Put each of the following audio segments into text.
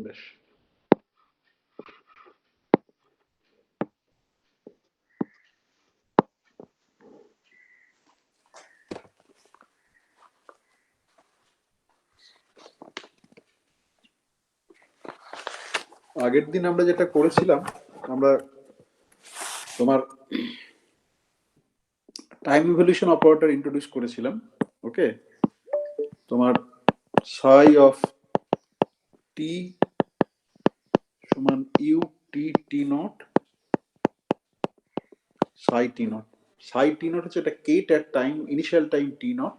বেশ। আগের দিন আমরা যেটা করেছিলাম, আমরা তোমার টাইম ইভলিউশন অপারেটর ইন্ট্রোডিউস করেছিলাম। ওকে, তোমার সাই অফ টি সমান you t t naught psi t naught. Psi t not হচ্ছে এটা কেট at time, initial time T not,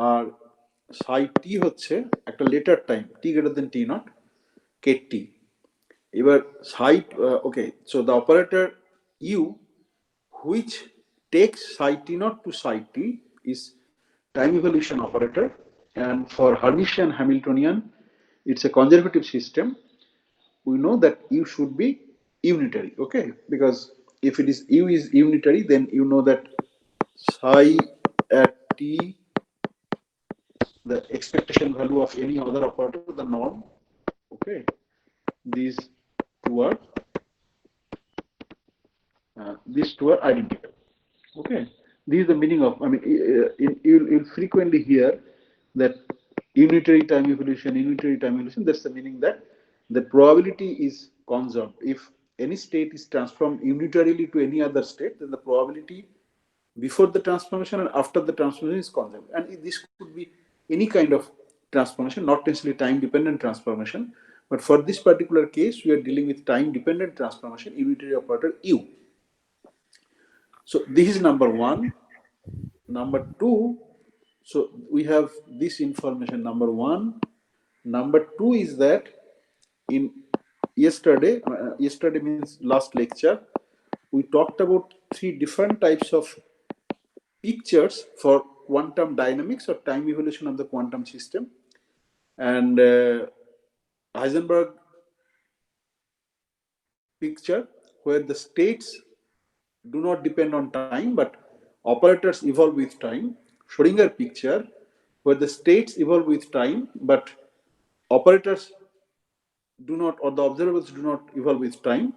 আর সাই টি হচ্ছে একটা later time T greater than T not, কেট টি। এবার psi, okay, so the operator you which takes psi t naught to psi t is time evolution operator, and for Hermitian Hamiltonian it's a conservative system. We know that u should be unitary, okay, because if it is u is unitary, then you know that psi at t, the expectation value of any other operator, the norm, okay, these two are identical. Okay, this is the meaning of, I mean, you'll frequently hear that unitary time evolution. That's the meaning that the probability is conserved. If any state is transformed unitarily to any other state, then the probability before the transformation and after the transformation is conserved. And this could be any kind of transformation, not necessarily time dependent transformation, but for this particular case we are dealing with time dependent transformation, unitary operator u. So this is number one. Number two, so we have this information, number one. Number two is that in yesterday means last lecture, we talked about three different types of pictures for quantum dynamics or time evolution of the quantum system. And Heisenberg picture, where the states do not depend on time but operators evolve with time. Schrödinger picture, where the states evolve with time but operators do not, or the observables do not evolve with time.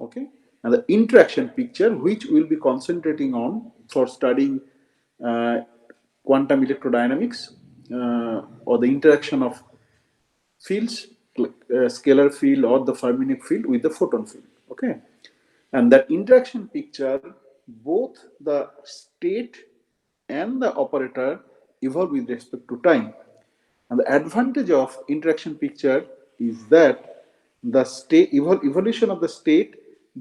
Okay, and the interaction picture, which we'll be concentrating on for studying quantum electrodynamics, or the interaction of fields, scalar field or the fermionic field with the photon field. Okay, and that interaction picture, both the state and the operator evolve with respect to time. And the advantage of interaction picture is that the state evolution of the state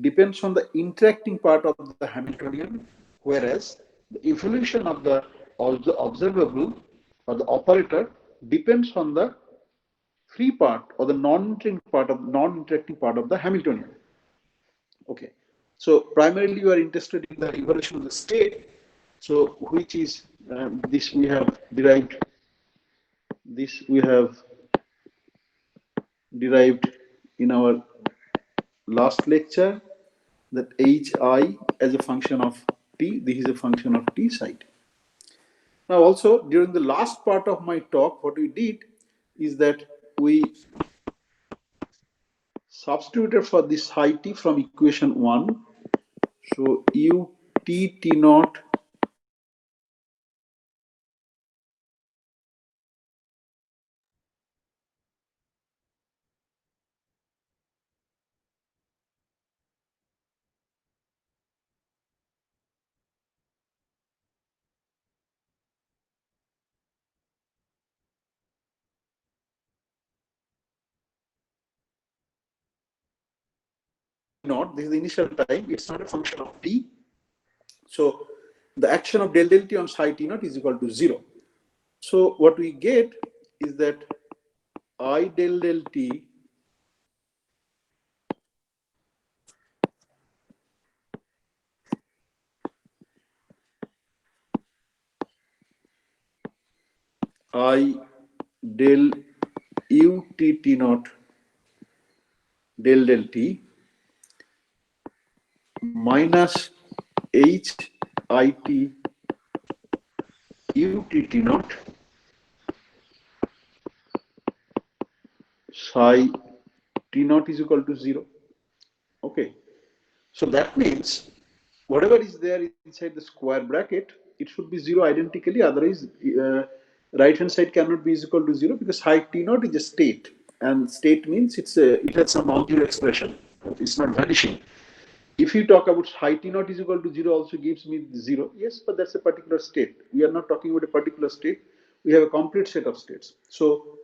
depends on the interacting part of the Hamiltonian, whereas the evolution of the observable or the operator depends on the free part or the non-interacting part of the Hamiltonian. Okay, so primarily you are interested in the evolution of the state, so which is this we have derived. This we have derived in our last lecture, that hi as a function of t, this is a function of t psi t. Now also during the last part of my talk, what we did is that we substituted for this psi t from equation 1. So u t t naught naught, this is the initial time, it's not a function of t. So the action of del del t on psi t naught is equal to 0. So what we get is that I del del t I del u t t naught del del t minus h I t u t t naught psi t naught is equal to 0. Okay, so that means whatever is there inside the square bracket, it should be 0 identically, otherwise right hand side cannot be is equal to 0, because psi t naught is a state, and state means it has some non-zero expression, it's not vanishing. If you talk about psi t naught is equal to 0 also gives me 0, yes, but that's a particular state. We are not talking about a particular state, we have a complete set of states. So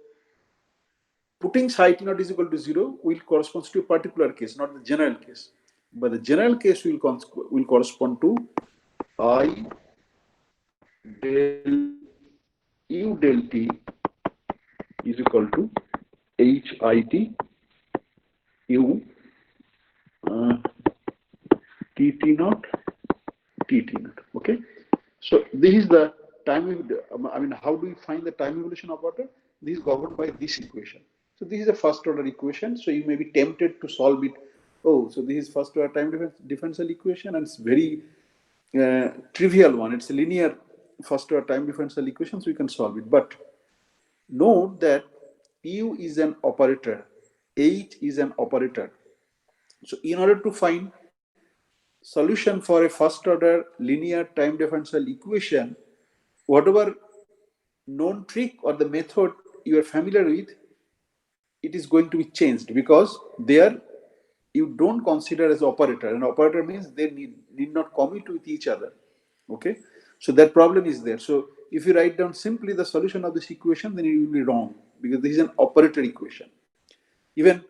putting psi t naught is equal to 0 will correspond to a particular case, not the general case. But the general case will correspond to I del u del t is equal to h I t u t t naught t t naught. Okay, so this is the time. I mean, how do we find the time evolution operator? This is governed by this equation. So this is a first order equation. So you may be tempted to solve it. Oh, so this is first order time differential equation, and it's very trivial one. It's a linear first order time differential equation, so we can solve it. But note that u is an operator, h is an operator. So in order to find solution for a first order linear time differential equation, whatever known trick or the method you are familiar with, it is going to be changed, because there you don't consider as operator. An operator means they need not commute with each other. Okay, so that problem is there. So if you write down simply the solution of this equation, then it will be wrong, because this is an operator equation. Even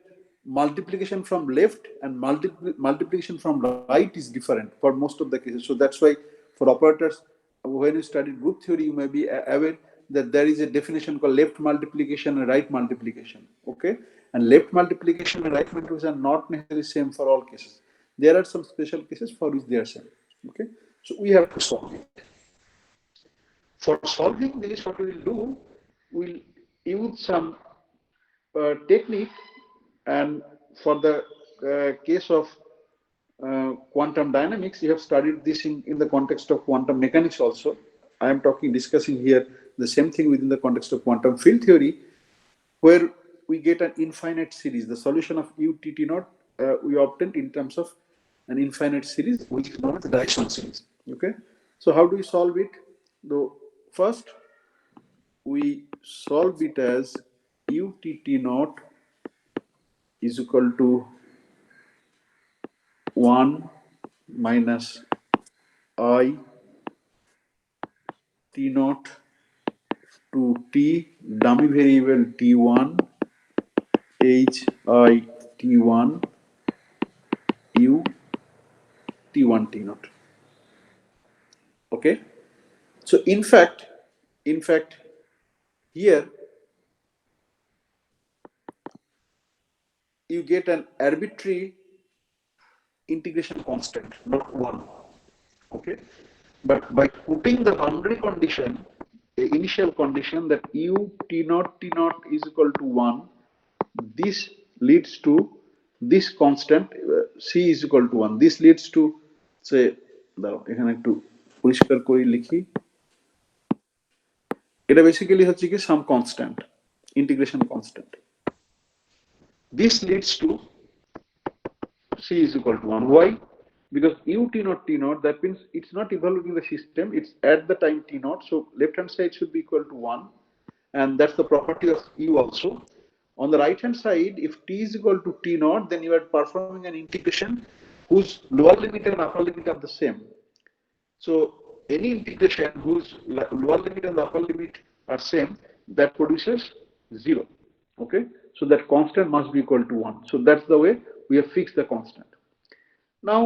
multiplication from left and multiplication from right is different for most of the cases. So that's why for operators, when you study group theory, you may be aware that there is a definition called left multiplication and right multiplication. Okay, and left multiplication and right multiplication are not necessarily same for all cases. There are some special cases for which they are same. Okay, so we have to solve it. For solving this, what we will do, we'll use some technique. And for the case of quantum dynamics, you have studied this in the context of quantum mechanics also. I am discussing here the same thing within the context of quantum field theory, where we get an infinite series. The solution of u t t naught we obtained in terms of an infinite series, which is known as the Dyson series. Okay, so how do we solve it? Though first we solve it as u t t naught is equal to 1 minus I t naught to t dummy variable t1 h I t1 u t1 t naught. Okay, so in fact here you get an arbitrary integration constant, not 1. Okay, but by putting the boundary condition, the initial condition that u t naught is equal to 1, this leads to this constant c is equal to 1. This leads to, say, এখানে একটু পরিষ্কার করে লিখি, এটা basically হচ্ছে কি some constant, integration constant. This leads to c is equal to 1. Why? Because u t naught, that means it's not evaluating the system, it's at the time t naught, so left hand side should be equal to 1, and that's the property of u also. On the right hand side, if t is equal to t naught, then you are performing an integration whose lower limit and upper limit are the same. So any integration whose lower limit and upper limit are same, that produces 0. Okay, so that constant must be equal to 1. So that's the way we have fixed the constant. Now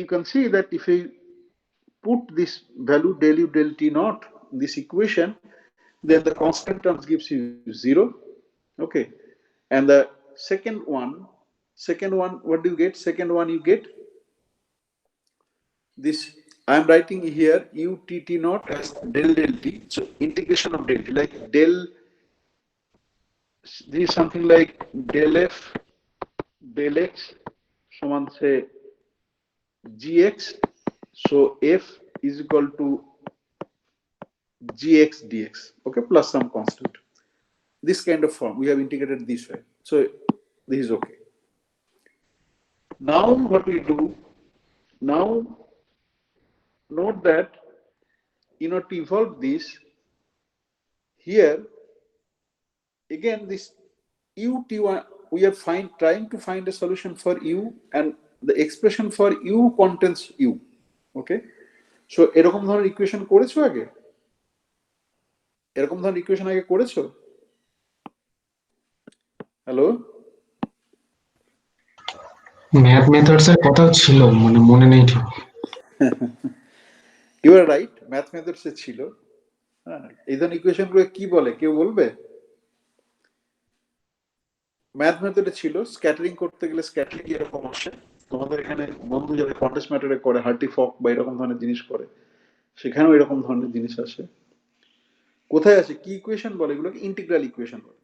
you can see that if we put this value del u del t naught in this equation, then the constant terms gives you 0. Okay, and the second one, what do you get? Second one, you get this. I am writing here u t t naught as del t. So integration of del t, like del, this is something like del f del x someone say gx. So f is equal to gx dx. Okay, plus some constant. this kind of form. We have integrated this way. So this is okay. Now what we do, now note that in order to evolve this, here again this ut1, we are trying to find a solution for u, and the expression for u contains u. Okay, so এরকম ধরনের equation করেছো আগে? এরকম ধরনের equation আগে করেছো? Hello, math methods এর কথা ছিল, মানে মনে নেই ঠিক। You are right, math methods এ ছিল। হ্যাঁ, এই ধরনের ইকুয়েশন গুলো কি বলে কেউ বলবে? ম্যাথ মেথডে ছিল, স্ক্যাটারিং করতে গেলে স্ক্যাটারিং এরকম আসে। তোমাদের এখানে বন্ধু যারা কন্টেস্ট ম্যাটারে করে, হার্টি ফক বা এরকম ধরনের জিনিস করে, সেখানেও এরকম ধরনের জিনিস আসে। কোথায় আছে, কি ইকুয়েশন বলে এগুলোকে? ইন্টিগ্রাল ইকুয়েশন বলে।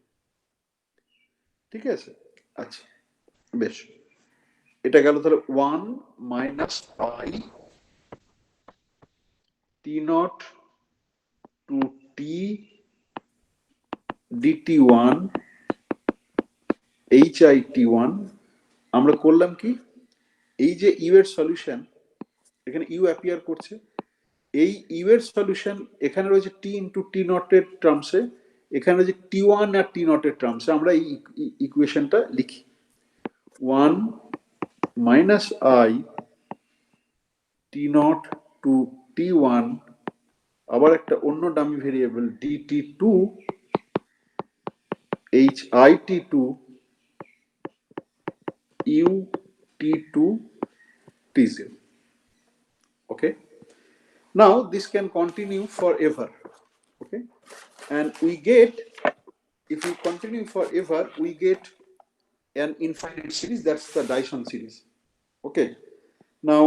ঠিক আছে, আচ্ছা বেশ, এটা গেল তাহলে 1 minus i t naught to t d t one h i t one. আমরা করলাম কি, এই যে ইউ এর সলিউশন, এখানে ইউ অ্যাপিয়ার করছে, এই ইউ এর সলিউশন এখানে রয়েছে টি ইন্টু টি নটের টার্মসে, এখানে রয়েছে টি ওয়ান আর টি নটের টার্মসে। আমরা এই ইকুয়েশনটা লিখি 1 minus i t naught to t one, আবার একটা অন্য dummy variable d t two h i t two u t two t zero. Okay, now this can continue forever. Okay, and we get, if we continue forever, we get an infinite series. That's the Dyson series. Okay, now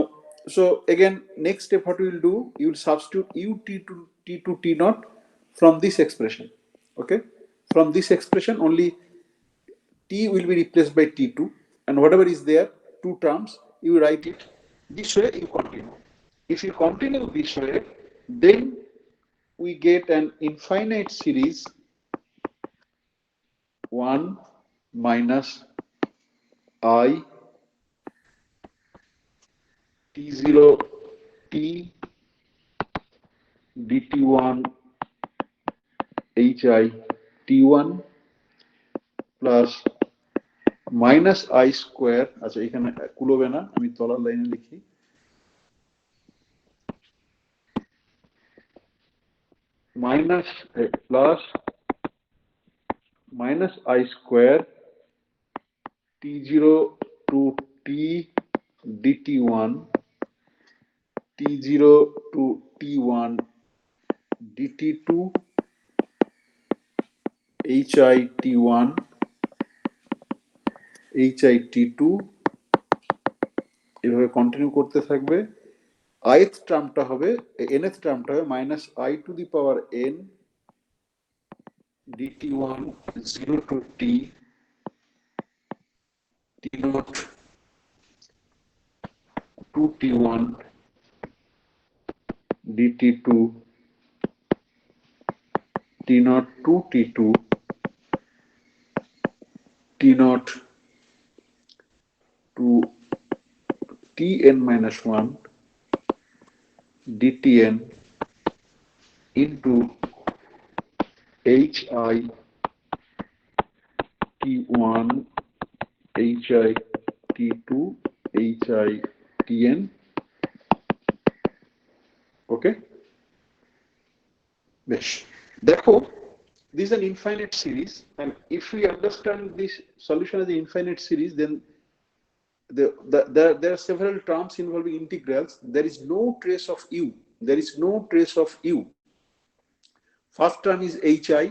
so again next step what we will do, you will substitute u t to t naught from this expression. Okay, from this expression only t will be replaced by t2, and whatever is there, two terms, you write it this way, you continue. If you continue this way, then we get an infinite series 1 minus I t0 t dt1 hi t1 plus minus I square, আচ্ছা এখানে কুলোবে না, আমি তলার লাইনে লিখি, minus plus minus I square t0 to t dt1 t0 to t1 dt2 hi t1 hi t2, এভাবে continue করতে থাকবে। ith টার্মটা হবে, nth টার্মটা হবে minus I to the power n dt1 0 to t t0 to t1 dt2 t0 to t2 t0 to tn minus 1 dtn into hi t1 hi t2 hi tn. Okay, besh, দেখো this is an infinite series, and if we understand this solution as an infinite series, then there are several terms involving integrals. There is no trace of u. There is no trace of u. First term is hi,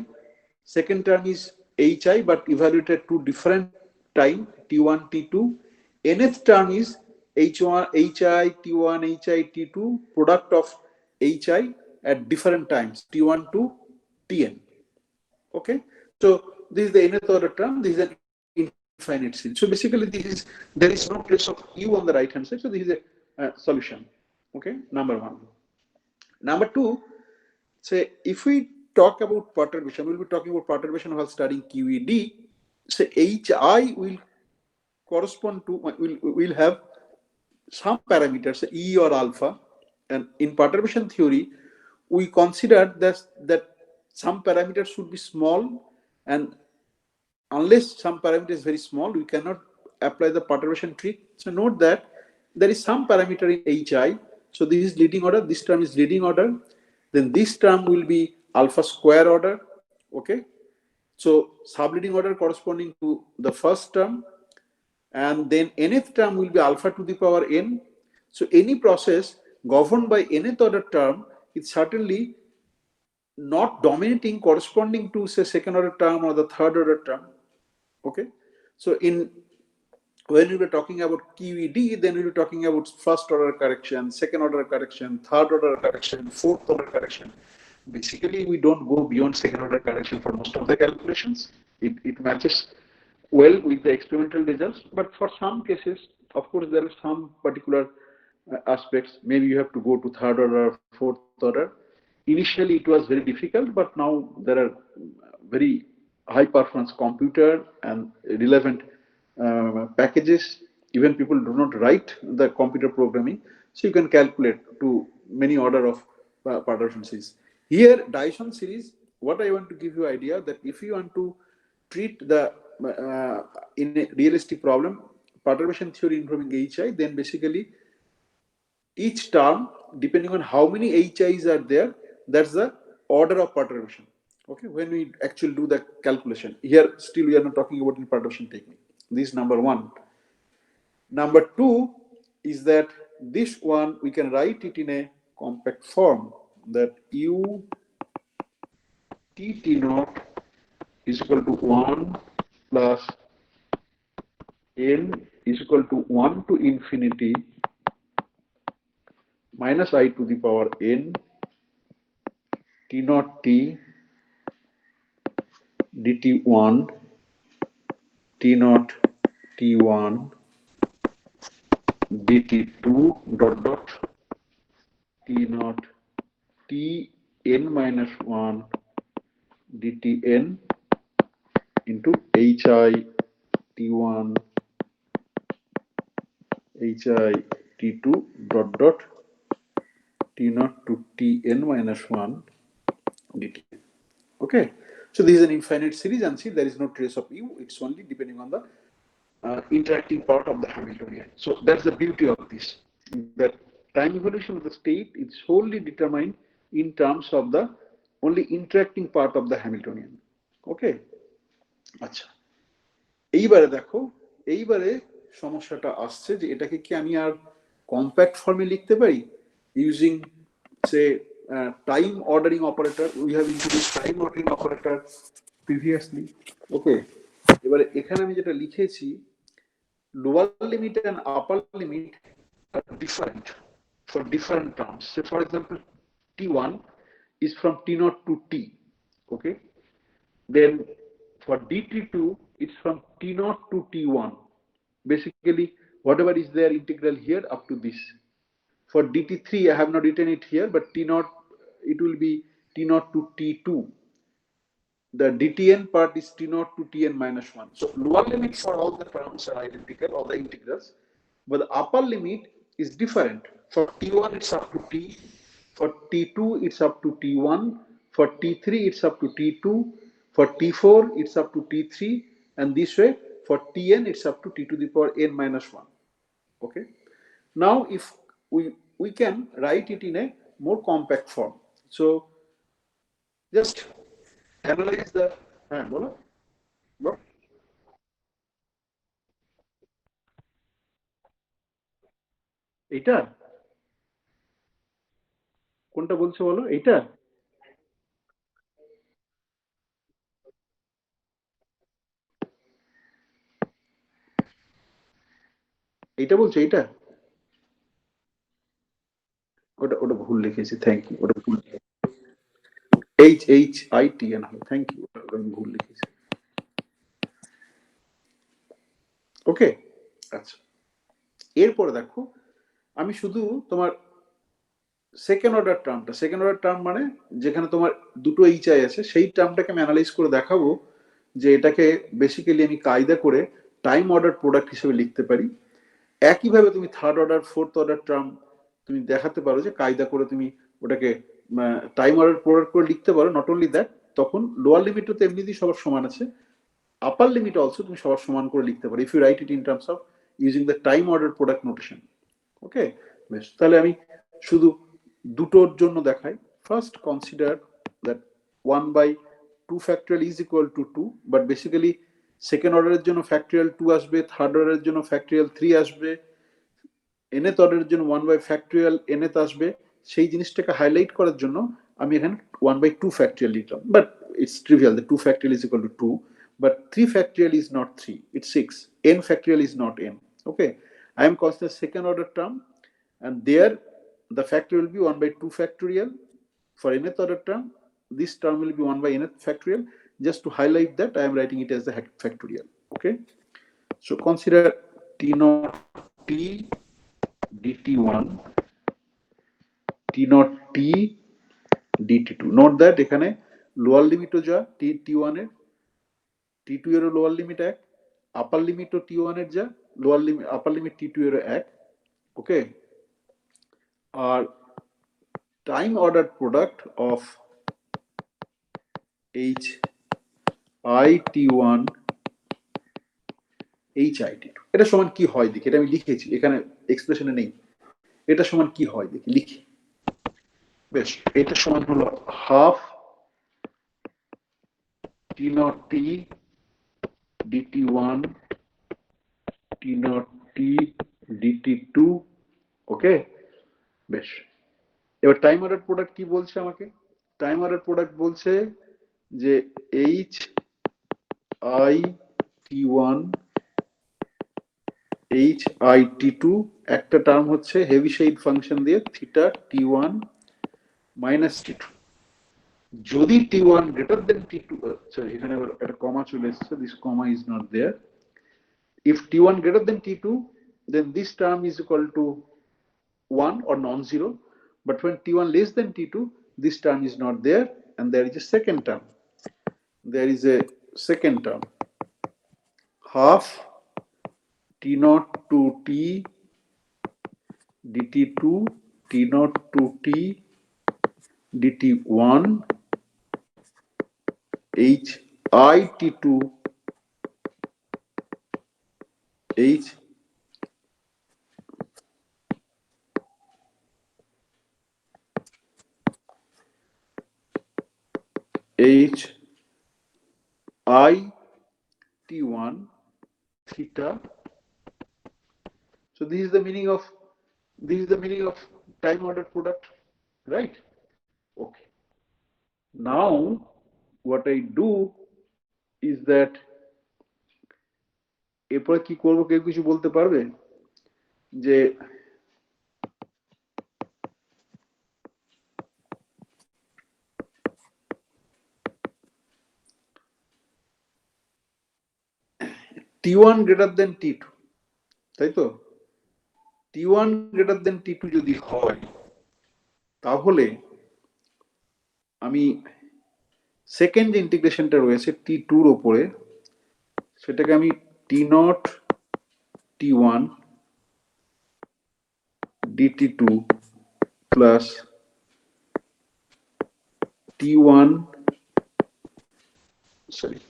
second term is hi, but evaluated to different time t1 t2. Nth term is h1 hi t1 hi t2, product of hi at different times t1 to tn. Okay, so this is the nth order term, this is an infinite series. So basically there is no trace of u on the right hand side, so this is a solution. Okay, number one. Number two, say if we talk about perturbation, we'll be talking about perturbation while studying QED. So HI will correspond to, will have some parameters, E or alpha. And in perturbation theory, we consider that some parameters should be small, and unless some parameter is very small, we cannot apply the perturbation trick. So note that there is some parameter in HI. So this is leading order, this term is leading order. Then this term will be alpha square order. Okay. So subleading order corresponding to the first term. And then nth term will be alpha to the power n. So any process governed by nth order term is certainly not dominating corresponding to, say, second order term or the third order term. Okay. So when we were talking about QED, then we were talking about first order correction, second order correction, third order correction, fourth order correction. Basically, we don't go beyond second order correction for most of the calculations. It matches well with the experimental results, but for some cases, of course, there are some particular aspects. Maybe you have to go to third order, fourth order. Initially, it was very difficult, but now there are very high performance computer and relevant packages. Even people do not write the computer programming, so you can calculate to many order of perturbation series. Here, Dyson series, what I want to give you idea that if you want to treat the in a realistic problem, perturbation theory involving HI, then basically each term, depending on how many HIs are there, that's the order of perturbation. Okay, when we actually do the calculation. Here, still we are not talking about the perturbation technique. This is number one. Number two is that this one, we can write it in a compact form, that U T naught is equal to 1 plus N is equal to 1 to infinity minus I to the power N T naught T dt1 T naught T1 dt2 dot dot T naught Tn minus 1 dtn into hi T1 hi T2 dot dot T naught to Tn minus 1 dt. Okay, so this is an infinite series, and see there is no trace of u, it's only depending on the interacting part of the Hamiltonian. So that's the beauty of this, that time evolution of the state is wholly determined in terms of the only interacting part of the Hamiltonian. Okay, আচ্ছা এইবারে দেখো, এইবারে সমস্যাটা আসছে যে এটাকে কি আমি আর কম্প্যাক্ট ফর্মে লিখতে পারি using say time ordering operator. We have introduce time ordering operator previously. Okay, এবারে এখানে আমি যেটা লিখেছি, lower limit and upper limit are different for different terms. So for example, T1 is from T0 to T. Okay, then for dt2 it's from T0 to T1. Basically whatever is there integral here up to this. For dt3 I have not written it here, but T0 it will be T0 to T2. The dtn part is T0 to Tn minus 1. So lower limit for all the terms are identical, all the integrals, but the upper limit is different. For T1 it's up to T, for T2 it's up to T1, for T3 it's up to T2, for T4 it's up to T3, and this way for Tn it's up to T to the power n minus 1. Okay, now if we can write it in a more compact form. So just analyze the বলো এইটা কোনটা বলছো বলো, এইটা এইটা বলছো, এইটা ওটা ওটা ভুল লিখেছি, থ্যাংক ইউ, ওটা ভুল HHITN হবে, থ্যাংক ইউ, ওটা আমি ভুল লিখেছি। ওকে, আচ্ছা এরপরে দেখো আমি শুধু তোমার সেকেন্ড অর্ডার টার্ম মানে যেখানে তোমার দুটো এইচআই আছে, সেই টার্মটাকে আমি অ্যানালাইজ করে দেখাবো যে এটাকে বেসিক্যালি আমি কায়দা করে টাইম অর্ডার প্রোডাক্ট হিসেবে লিখতে পারি। একইভাবে তুমি third order fourth order term তুমি দেখাতে পারো যে কায়দা করে তুমি ওটাকে টাইম অর্ডার প্রোডাক্ট করে লিখতে পারো। নট অনলি দ্যাট, তখন লোয়ার লিমিটও তো এমনিতেই সবার সমান আছে, আপার লিমিট অলসো তুমি সবার সমান করে লিখতে পারো if you write it in terms of using the time order product notation. Okay, বেশ, তাহলে আমি শুধু দুটোর জন্য দেখাই। First consider that 1/2 factorial is equal to 2, but basically second অর্ডারের জন্য ফ্যাক্টরিয়াল 2 আসবে, থার্ড অর্ডারের জন্য ফ্যাক্টরিয়াল 3 আসবে, nth অর্ডারের জন্য 1/ফ্যাক্টরিয়াল nth আসবে। সেই জিনিসটাকে হাইলাইট করার জন্য আমি এখানে 1/2 ফ্যাক্টরিয়াল লিখলাম, but it's trivial, the 2 factorial is equal to 2, but 3 factorial is not 3, it's 6. N factorial is not n. Okay, I am considering second order term, and there the factorial will be 1/2 factorial. For nth order term, this term will be 1/nth factorial. Just to highlight that, I am writing it as the factorial. Okay, so consider t naught t dt1, t naught t dt2. Note that এখানে lower লিমিটও যা t1 এর, t2 এর lower limit 1, আপার লিমিটও t1 এর যা, lower limit upper limit t2 এর 1। Okay, আর time order product of h i t1 h i t2 এটা সমান কি হয় দেখি, এটা আমি লিখেছি এখানে এক্সপ্রেশনে নেই, এটা সমান কি হয় দেখি লিখি। বেশ, এটা সমান হলো half t naught t dt1 t naught t dt2। ওকে, বেশ, এবার টাইম অর্ডার প্রোডাক্ট কি বলছে আমাকে? টাইম অর্ডার প্রোডাক্ট বলছে যে h i t1 h i t2 একটা টার্ম হচ্ছে হেভিসাইড ফাংশন দিয়ে থিটা t1 মাইনাস t2। যদি t1 greater than t2, sorry এখানে একটা কমা চলে এসেছে, this comma is not there. if t1 greater than t2, then this term is equal to 1 or non-zero, but when t1 less than t2, this term is not there, and there is a second term. There is a second term, half t naught to t dt2 t naught to t dt1 h I t2 h h I t1 theta. So this is the meaning of time ordered product, right? Okay, now what I do is that এরপরে কি করবো কেউ কিছু বলতে পারবে? যে t1 greater than t2, তাই তো? t1 greater than t2 যদি হয় তাহলে আমি সেকেন্ড যে ইন্টিগ্রেশনটা রয়েছে t2 এর উপরে, সেটাকে আমি t0 t1 dt2 plus t1 sorry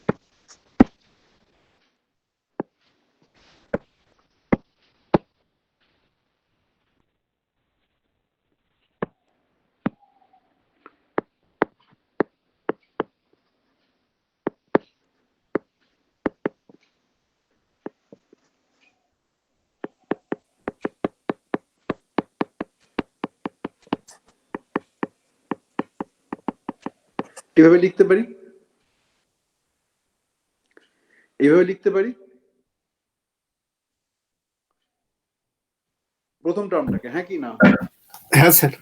এভাবে লিখতে পারি, এইভাবে লিখতে পারি প্রথম টার্মটাকে, হ্যাঁ কি না? হ্যাঁ স্যার।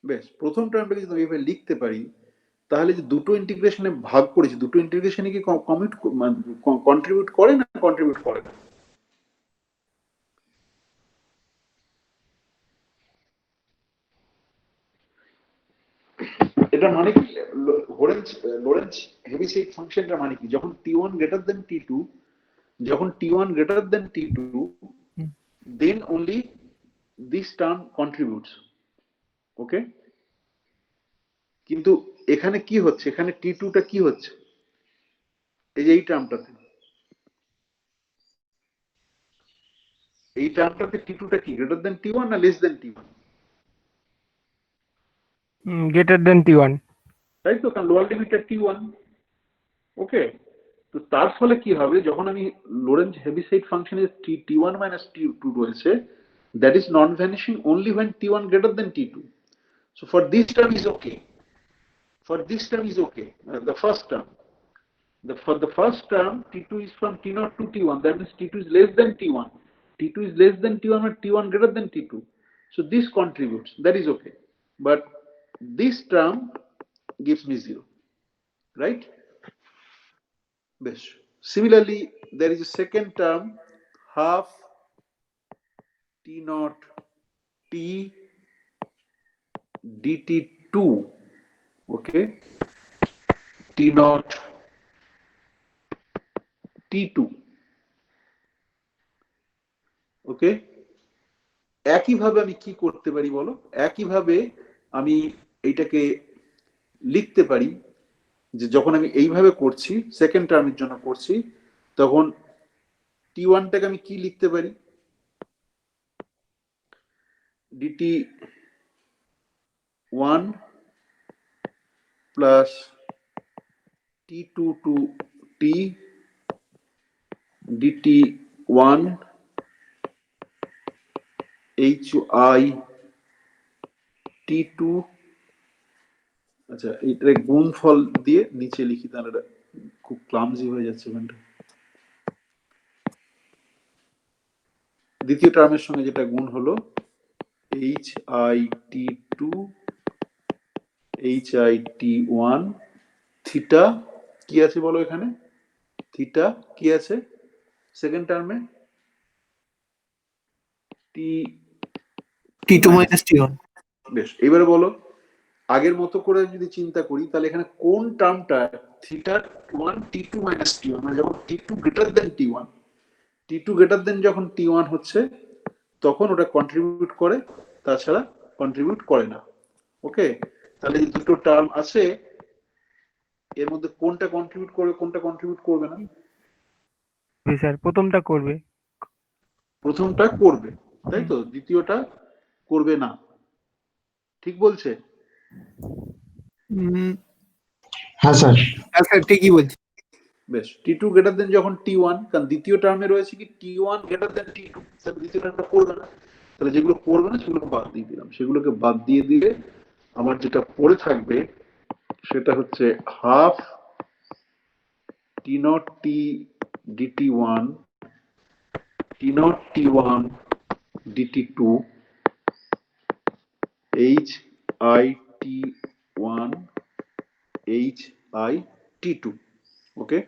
বেশ, প্রথম টার্মটাকে যদি এইভাবে লিখতে পারি, তাহলে যে দুটো ইন্টিগ্রেশনে ভাগ করেছি, দুটো ইন্টিগ্রেশনে কি কন্ট্রিবিউট করে না কন্ট্রিবিউট করে না? এটা মানে কি লোরেন্জ হেভিসাইড ফাংশনটা মানে কি, যখন t1 greater than t2, যখন t1 greater than t2, then only this term contributes. ওকে, কিন্তু এখানে কি হচ্ছে, এখানে t2 টা কি হচ্ছে, এই যে এই টার্মটাতে, এই টার্মটাতে t2 টা কি গ্রেটার দেন t1 না less than t1? Greater than t1। তাই তো, কারণ লোয়ার লিমিটটা t1। ওকে, তো তার ফলে কি হবে, যখন আমি লোরেঞ্জ হেভিসাইড ফাংশনের t1 মাইনাস t2 রয়েছে, that is non vanishing only when t1 greater than t2. So for this term is okay, for this term is okay, the first term, for the first term t2 is from t0 to t1, that means t2 is less than t1, t2 is less than t1 or t1 greater than t2, so this contributes, that is okay, but this term gives me 0, right? Best. Similarly, there is a second term, half t naught t dt2, okay, t naught t2, ওকে। একইভাবে আমি কি করতে পারি বলো, একইভাবে আমি এইটাকে লিখতে পারি যে যখন আমি এইভাবে করছি, সেকেন্ড টার্মের জন্য করছি, তখন t1 টাকে আমি কি লিখতে পারি, dt1 plus t2 to t dt1 hi t2, আচ্ছা এইটা গুণফল দিয়ে নিচে লিখি, তাহলে এটা খুব ক্লামজি হয়ে যাচ্ছে এখানটা। দ্বিতীয় টার্মের সঙ্গে যেটা গুণ হলো hi t2 hi t1 theta কি আছে বলো, এখানে থিটা কি আছে সেকেন্ড টার্মে, t2 minus t1। বেশ, এবারে বলো আগের মতো করে যদি চিন্তা করি, তাহলে এখানে কোন টার্মটা থিটা 1 t2 minus t1, মানে যখন t2 greater than t1, t2 greater than যখন t1 হচ্ছে তখন ওটা কন্ট্রিবিউট করে, তাছাড়া কন্ট্রিবিউট করে না। ওকে, তাহলে এই দুটো টার্ম আছে, এর মধ্যে কোনটা কন্ট্রিবিউট করবে কোনটা কন্ট্রিবিউট করবে না? স্যার প্রথমটা করবে। প্রথমটা করবে, তাই তো, দ্বিতীয়টা করবে না, ঠিক বলছে? হ্যাঁ স্যার। হ্যাঁ স্যার ঠিকই বলছি। বেশ, t2 গ্রেটার দেন যখন t1, কারণ দ্বিতীয় টার্মে রয়েছে কি t1 গ্রেটার দেন t2, তাহলে দ্বিতীয় টার্মটা করবে না, তাহলে যেগুলো করবে না সেগুলোকে বাদ দিয়ে দিলাম, সেগুলোকে বাদ দিয়ে দিলে আমার যেটা পড়ে থাকবে সেটা হচ্ছে half t0 t dt1 t0 t1 dt2 h I t1 h I t2, ওকে।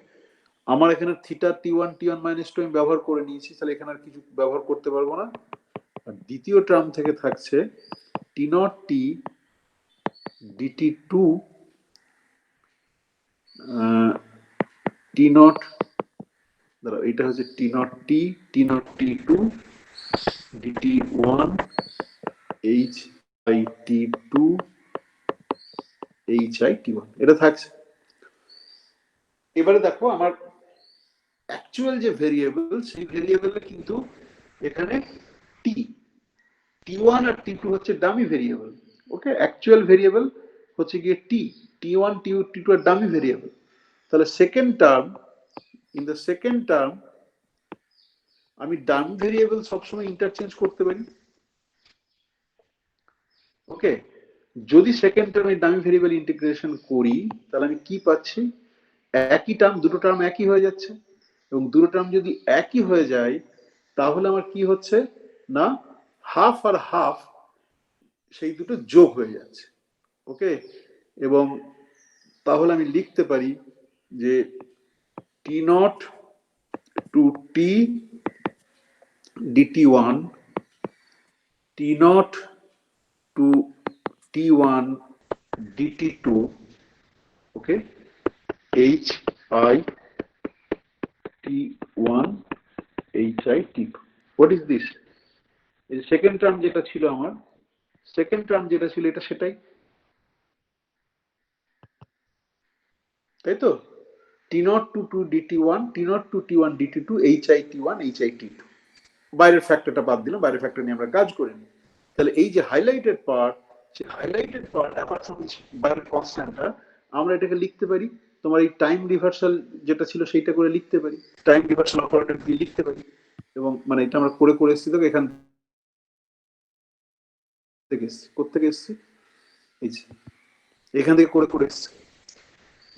আমার এখানে থিটা t1 t1 মাইনাস 2 আমি ব্যবহার করে নিয়েছি, তাহলে এখানে আর কিছু ব্যবহার করতে পারবো না। আর দ্বিতীয় টার্ম থেকে থাকছে t0 t dt2 t0, দাঁড়াও এটা হচ্ছে t0 t t0 t2 dt1 h I t2 hi t1, এটা থাকছে। এবারে দেখো আমার অ্যাকচুয়াল যে ভেরিয়েবল, সেই ভেরিয়েবলে কিন্তু এখানে টি t1 আর t2 হচ্ছে ডামি ভেরিয়েবল। ওকে, অ্যাকচুয়াল ভেরিয়েবল হচ্ছে গিয়ে t1 t2 আর ডামি ভেরিয়েবল। তাহলে second term, in the second term আমি ডামি ভেরিয়েবল সবসময় ইন্টারচেঞ্জ করতে পারি। ওকে, যদি সেকেন্ড টার্মে ডামি ভেরিয়েবল ইন্টিগ্রেশন করি তাহলে আমি কি পাচ্ছি, একই টার্ম, দুটো টার্ম একই হয়ে যাচ্ছে, এবং দুটো টার্ম যদি একই হয়ে যায় তাহলে আমার কি হচ্ছে না, হাফ আর হাফ সেই দুটো যোগ হয়ে যাচ্ছে। ওকে, এবং তাহলে আমি লিখতে পারি যে t0 to t dt1 t0 to t1 dt2, okay, hi t1 hi t2. What is this? এই সেকেন্ড টার্ম যেটা ছিল আমার, সেকেন্ড টার্ম যেটা ছিল এটা সেটাই, তাই তো? t0 to 2 dt1, t0 to t1 dt2, hi t1 hi t2। বাইরের ফ্যাক্টরটা বাদ দিলাম, বাইরের ফ্যাক্টর নিয়ে আমরা কাজ করিনি। তাহলে এই যে হাইলাইটেড পার্ট, সেই হাইলাইটেড পার্ট অ্যাপার্ট ফ্রম বাইরের কনস্ট্যান্টটা আমরা এটাকে লিখতে পারি, তোমার এই টাইম রিভার্সাল যেটা ছিল সেইটা করে লিখতে পারি, টাইম রিভার্সাল অপারেটর দিয়ে লিখতে পারি। এবং মানে এটা আমরা করে করে এসেছি, তো এখান থেকে এসেছি, কোথেকে এসেছি, এই যে এখান থেকে করে করে এসেছি।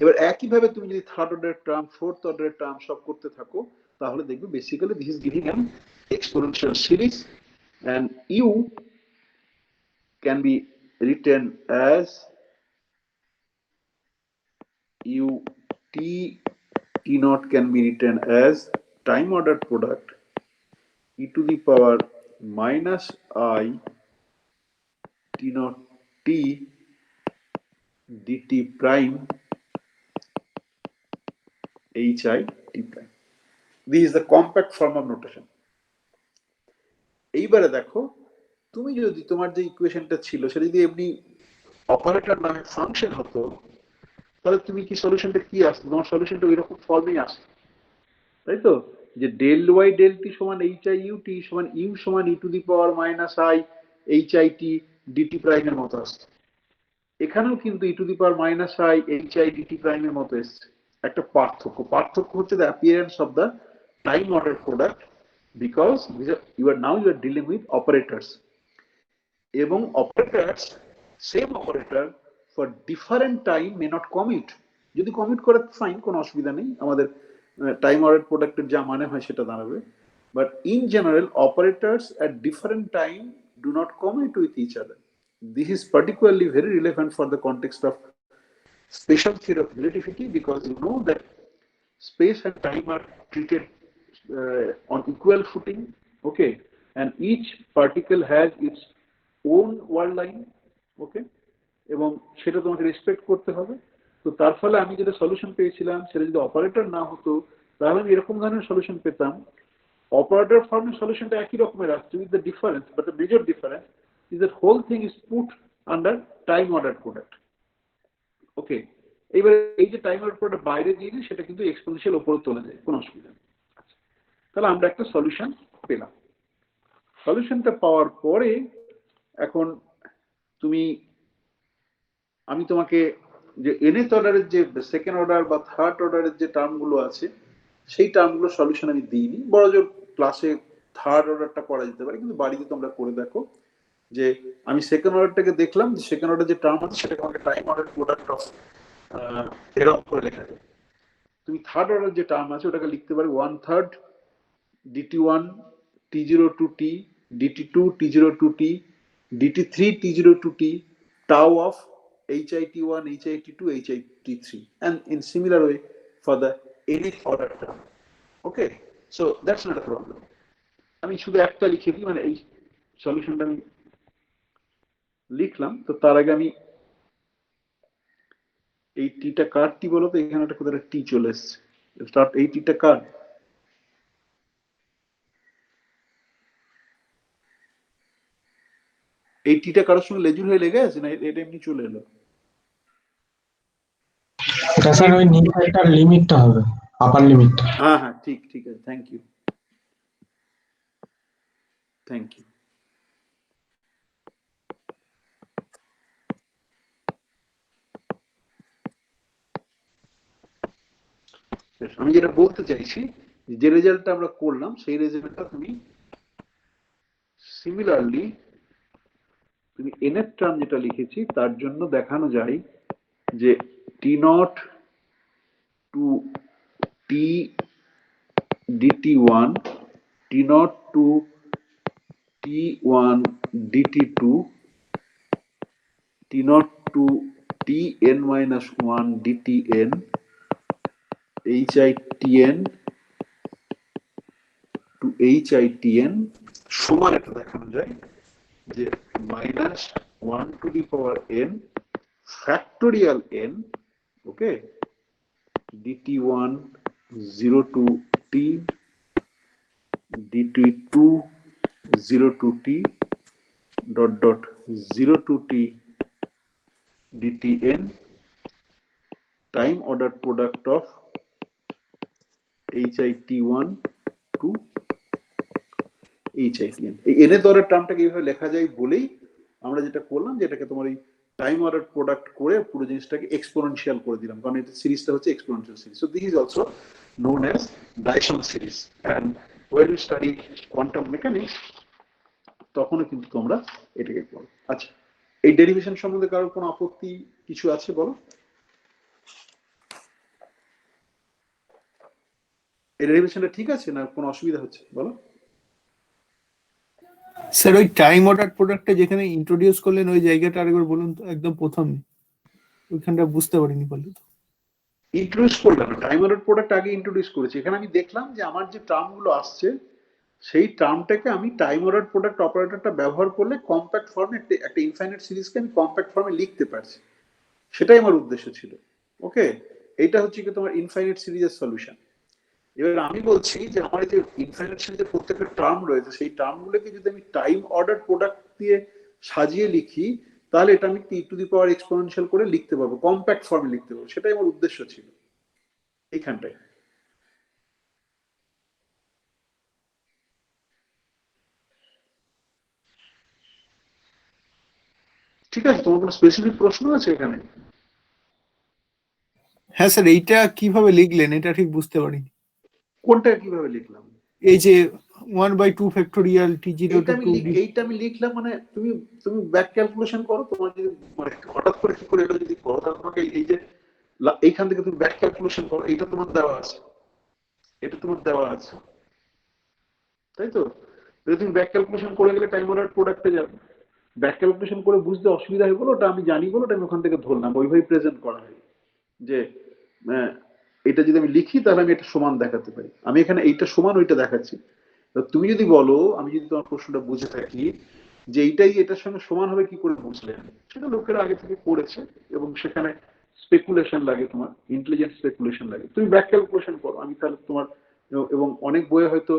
এবার একইভাবে তুমি যদি থার্ড অর্ডারের টার্ম, ফোর্থ অর্ডারের টার্ম সব করতে থাকো, তাহলে দেখবে basically this is giving an exponential series, and u can be written as u t naught can be written as time ordered product e to the power minus I t naught t dt prime hi t prime. This is the compact form of notation. এইবারে দেখো, তুমি যদি তোমার যে ইকুয়েশনটা ছিল সেটা যদি এমনি অপারেটর নামে ফাংশন হতো, তাহলে তুমি কি সলিউশনটা কি আসতো? তোমার সলিউশনটা এরকম ফর্মেই আসতো, তাই তো? যে ডেল ওয়াই ডেল টি সমান এইচ আই ইউ টি সমান ইউ সমান e to the power minus i H i t dt প্রাইমের মতো আসছে। এখানেও কিন্তু e to the power minus i H i dt প্রাইমের মতো এসছে। একটা পার্থক্য হচ্ছে the appearance of the time order product, because you are dealing with operators, এবং operators, same operator for different time may not commute. যদি commute করে fine, কোনো অসুবিধা নেই, আমাদের টাইম অর্ডার প্রোডাক্টের যা মানে হয় সেটা দাঁড়াবে। But in general operators at different time do not commute with each other. This is particularly very relevant for the context of special theory of relativity, because you know that space and time are treated on equal footing, okay, and each particle has its own world line, okay, এবং সেটা তোমাকে respect করতে হবে। তো তার ফলে আমি যেটা সলিউশন পেয়েছিলাম, সেটা যদি অপারেটর না হতো তাহলে আমি এরকম ধরনের সলিউশন পেতাম। অপারেটর ফর্মের সলিউশনটা একই রকমের আসছে, with the difference, but the major difference is that whole thing is put under time order product, okay. এইবার এই যে টাইম অর্ডার প্রোডাক্ট বাইরে দিয়ে দিই, সেটা কিন্তু এক্সপোনেনশিয়াল উপরে চলে যায়, কোনো অসুবিধা নেই। তাহলে আমরা একটা সলিউশন পেলাম। সলিউশনটা পাওয়ার পরে এখন আমি তোমাকে যে nth অর্ডারের যে সেকেন্ড অর্ডার বা থার্ড অর্ডারের যে টার্মগুলো আছে, সেই টার্মগুলো সলিউশন আমি দিইনি। বড়জোর ক্লাসে থার্ড অর্ডারটা করা যেতে পারে, কিন্তু বাড়িতে তোমরা করে দেখো যে আমি সেকেন্ড অর্ডারটাকে দেখলাম, যে সেকেন্ড অর্ডার যে টার্ম আছে সেটাকে আমাকে টাইম অর্ডার প্রোডাক্ট অফ এরকম করে লেখা যায়। তুমি থার্ড অর্ডার যে টার্ম আছে ওটাকে লিখতে পারো 1/3 dt1 t0 to t dt2 t0 to t dt3 t0 to t tau of HIT1 HIT2 HIT3, and in similar way for the nth order term, okay, so that's not a problem. আমি শুধু একটা লিখে দিই, মানে এই সলিউশনটা আমি লিখলাম। তো তার আগে আমি এই টিটা কার টি বলো তো, এখানে একটা কোথাও টি চলে এসছে, স্টার্ট। এই টিটা কার, এই টিটা কারোর সঙ্গে লেজুর হয়ে লেগে আছে না এটা এমনি চলে এলো? এটা স্যার ওই নিউটার লিমিটটা হবে, আপার লিমিটটা। হ্যাঁ হ্যাঁ, ঠিক ঠিক আছে, থ্যাংক ইউ থ্যাংক ইউ। আমি যেটা বলতে চাইছি, যে রেজাল্টটা আমরা করলাম সেই রেজাল্টটা তুমি সিমিলারলি তুমি nth টার্ম যেটা লিখেছি তার জন্য দেখানো যায় যে t0 to t dt1 t0 to t1 dt2 t0 to tn minus 1 dtn hitn to hitn সমান এটা দেখানো যায় যে -1 to the power n factorial n, okay, dt1 0 to t, dt2 0 to t dot dot 0 to t dtn time ordered product of hit1 to HITN। এই n এর দরের টার্মটাকে এইভাবে লেখা যায় বলেই আমরা যেটা করলাম যে এটাকে তোমার এই টাইম অর্ডার প্রোডাক্ট করে পুরো জিনিসটাকে এক্সপোনেনশিয়াল করে দিলাম, কারণ এটা সিরিজটা হচ্ছে exponential series. So this is also known as Dyson series. And when you study quantum mechanics তখনও কিন্তু তোমরা এটাকে করো। আচ্ছা, এই ডেরিভেশন সম্বন্ধে কারোর কোনো আপত্তি কিছু আছে বলো? এই ডেরিভেশনটা ঠিক আছে না কোনো অসুবিধা হচ্ছে বলো? স্যার ওই টাইম অর্ডার প্রোডাক্টটা যেখানে ইন্ট্রোডিউস করলেন ওই জায়গাটা আরেকবার বলুন তো, একদম প্রথমে ওইখানটা বুঝতে পারিনি বললে তো। ইন্ট্রোডিউস করলাম, টাইম অর্ডার প্রোডাক্ট আগে ইন্ট্রোডিউস করেছি। এখানে আমি দেখলাম যে আমার যে টার্মগুলো আসছে সেই টার্মটাকে আমি টাইম অর্ডার প্রোডাক্ট অপারেটরটা ব্যবহার করলে কম্প্যাক্ট ফর্মে একটা ইনফাইনাইট সিরিজকে আমি কম্প্যাক্ট ফর্মে লিখতে পারছি, সেটাই আমার উদ্দেশ্য ছিল। ওকে, এইটা হচ্ছে কি তোমার ইনফাইনাইট সিরিজের সলিউশন। এবার আমি বলছি যে আমার যে ইনফাইনাইট সিরিজের প্রত্যেকটা টার্ম রয়েছে সেই টার্মগুলোকে যদি আমি টাইম অর্ডার প্রোডাক্ট দিয়ে সাজিয়ে লিখি তাহলে এটা আমি টি টু দি পাওয়ার এক্সপোনেনশিয়াল করে লিখতে পারবো, কম্প্যাক্ট ফর্মে লিখতে পারবো। সেটাই আমার উদ্দেশ্য ছিল এইখানটায়। ঠিক আছে, তোমার কোনো স্পেসিফিক প্রশ্ন আছে এখানে? হ্যাঁ স্যার, এইটা কিভাবে লিখলেন এটা ঠিক বুঝতে পারিনি। কোনটা কিভাবে লিখলাম? এই যে 1/2 ফ্যাক্টোরিয়াল t0 এইটা to আমি 2d। এইটা আমি লিখলাম মানে তুমি তুমি ব্যাক ক্যালকুলেশন করো। তোমার যদি মানে হঠাৎ করে কি করে এটা যদি করো তাহলে তোমাকে এই যে এইখান থেকে তুমি ব্যাক ক্যালকুলেশন করো, এটা তোমার দেওয়া আছে, এটা তোমার দেওয়া আছে, তাই তো? যদি তুমি ব্যাক ক্যালকুলেশন করে গেলে টাইম অর্ডার প্রোডাক্টে যাবে। ব্যাক ক্যালকুলেশন করে বুঝতে অসুবিধা হয়ে গেলো, ওটা আমি জানি বলো ওটা আমি ওখান থেকে ধরলাম, ওইভাবেই প্রেজেন্ট করা হয় যে এটা যদি আমি লিখি তাহলে আমি এটা সমান দেখাতে পারি। আমি এখানে এইটা সমান ওইটা দেখাচ্ছি। তুমি যদি বলো, আমি যদি তোমার প্রশ্নটা বুঝে থাকি যে এইটাই এটার সঙ্গে সমান হবে কি করে বুঝলেন, সেটা লোকেরা আগে থেকে করেছে এবং সেখানে স্পেকুলেশন লাগে, তোমার ইন্টেলিজেন্ট স্পেকুলেশন লাগে। তুমি ব্যাক ক্যালকুলেশন করো, আমি তাহলে তোমার এবং অনেক বইয়ে হয়তো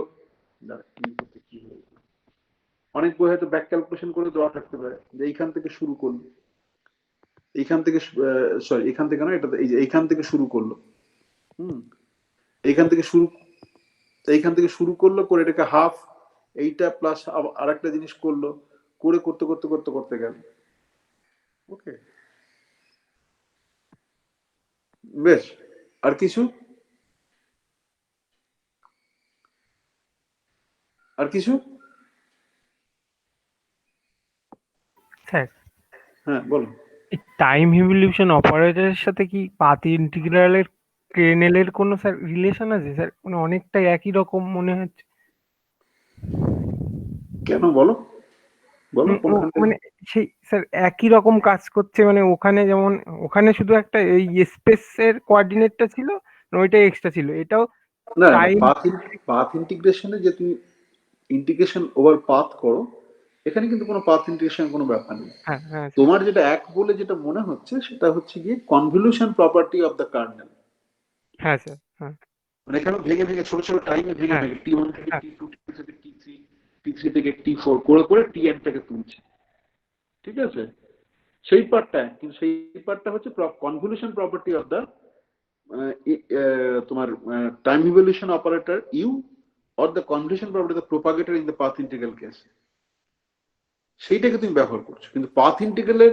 অনেক বই হয়তো ব্যাক ক্যালকুলেশন করে দেওয়া থাকতে পারে যে এইখান থেকে শুরু করলো, এইখান থেকে সরি এখান থেকে না, এটা এই যে এইখান থেকে শুরু করলো, এইখান থেকে শুরু, এইখান থেকে শুরু করলো করে এটাকে হাফ এইটা প্লাস আর একটা জিনিস করলো করে করতে করতে করতে করতে গেল। ওকে, বেশ। আর কিছু? আর কিছু? স্যার, হ্যাঁ বলো। টাইম ইভলিউশন অপারেটরের সাথে কি পাথ ইন্টিগ্রালের কের্নেলের কোনো স্যার রিলেশন আছে স্যার? মানে অনেকটাই একই রকম মনে হচ্ছে। কেন বলো, বলো কোনখান থেকে? মানে সেই স্যার একই রকম কাজ করছে, মানে ওখানে যেমন ওখানে শুধু একটা এই স্পেসের কোঅর্ডিনেটটা ছিল, ওইটা এক্সট্রা ছিল, এটাও না না, টাইম। পাথ ইন্টিগ্রেশনে যে তুমি ইন্টিগ্রেশন ওভার পাথ করো, এখানে কিন্তু কোনো পাথ ইন্টিগ্রেশন কোনো ব্যাপার নেই। হ্যাঁ হ্যাঁ স্যার। তোমার যেটা এক বলে যেটা মনে হচ্ছে সেটা হচ্ছে গিয়ে convolution property of the kernel. হ্যাঁ স্যার। হ্যাঁ মানে এখানে ভেঙে ভেঙে ছোট ছোট টাইমে ভেঙে হ্যাঁ ভেঙে টি1 থেকে হ্যাঁ টি2, টি2 থেকে টি3, টি3 থেকে টি4 করে করে টিএন টাকে তুলছে। ঠিক আছে, সেই পার্টটা, কিন্তু সেই পার্টটা হচ্ছে কনভলিউশন প্রপার্টি অফ দ্য তোমার time evolution operator u or the convolution property of the propagator in the path integral case. সেইটাকে তুমি ব্যবহার করছো, কিন্তু পাথ ইন্টিগ্রালের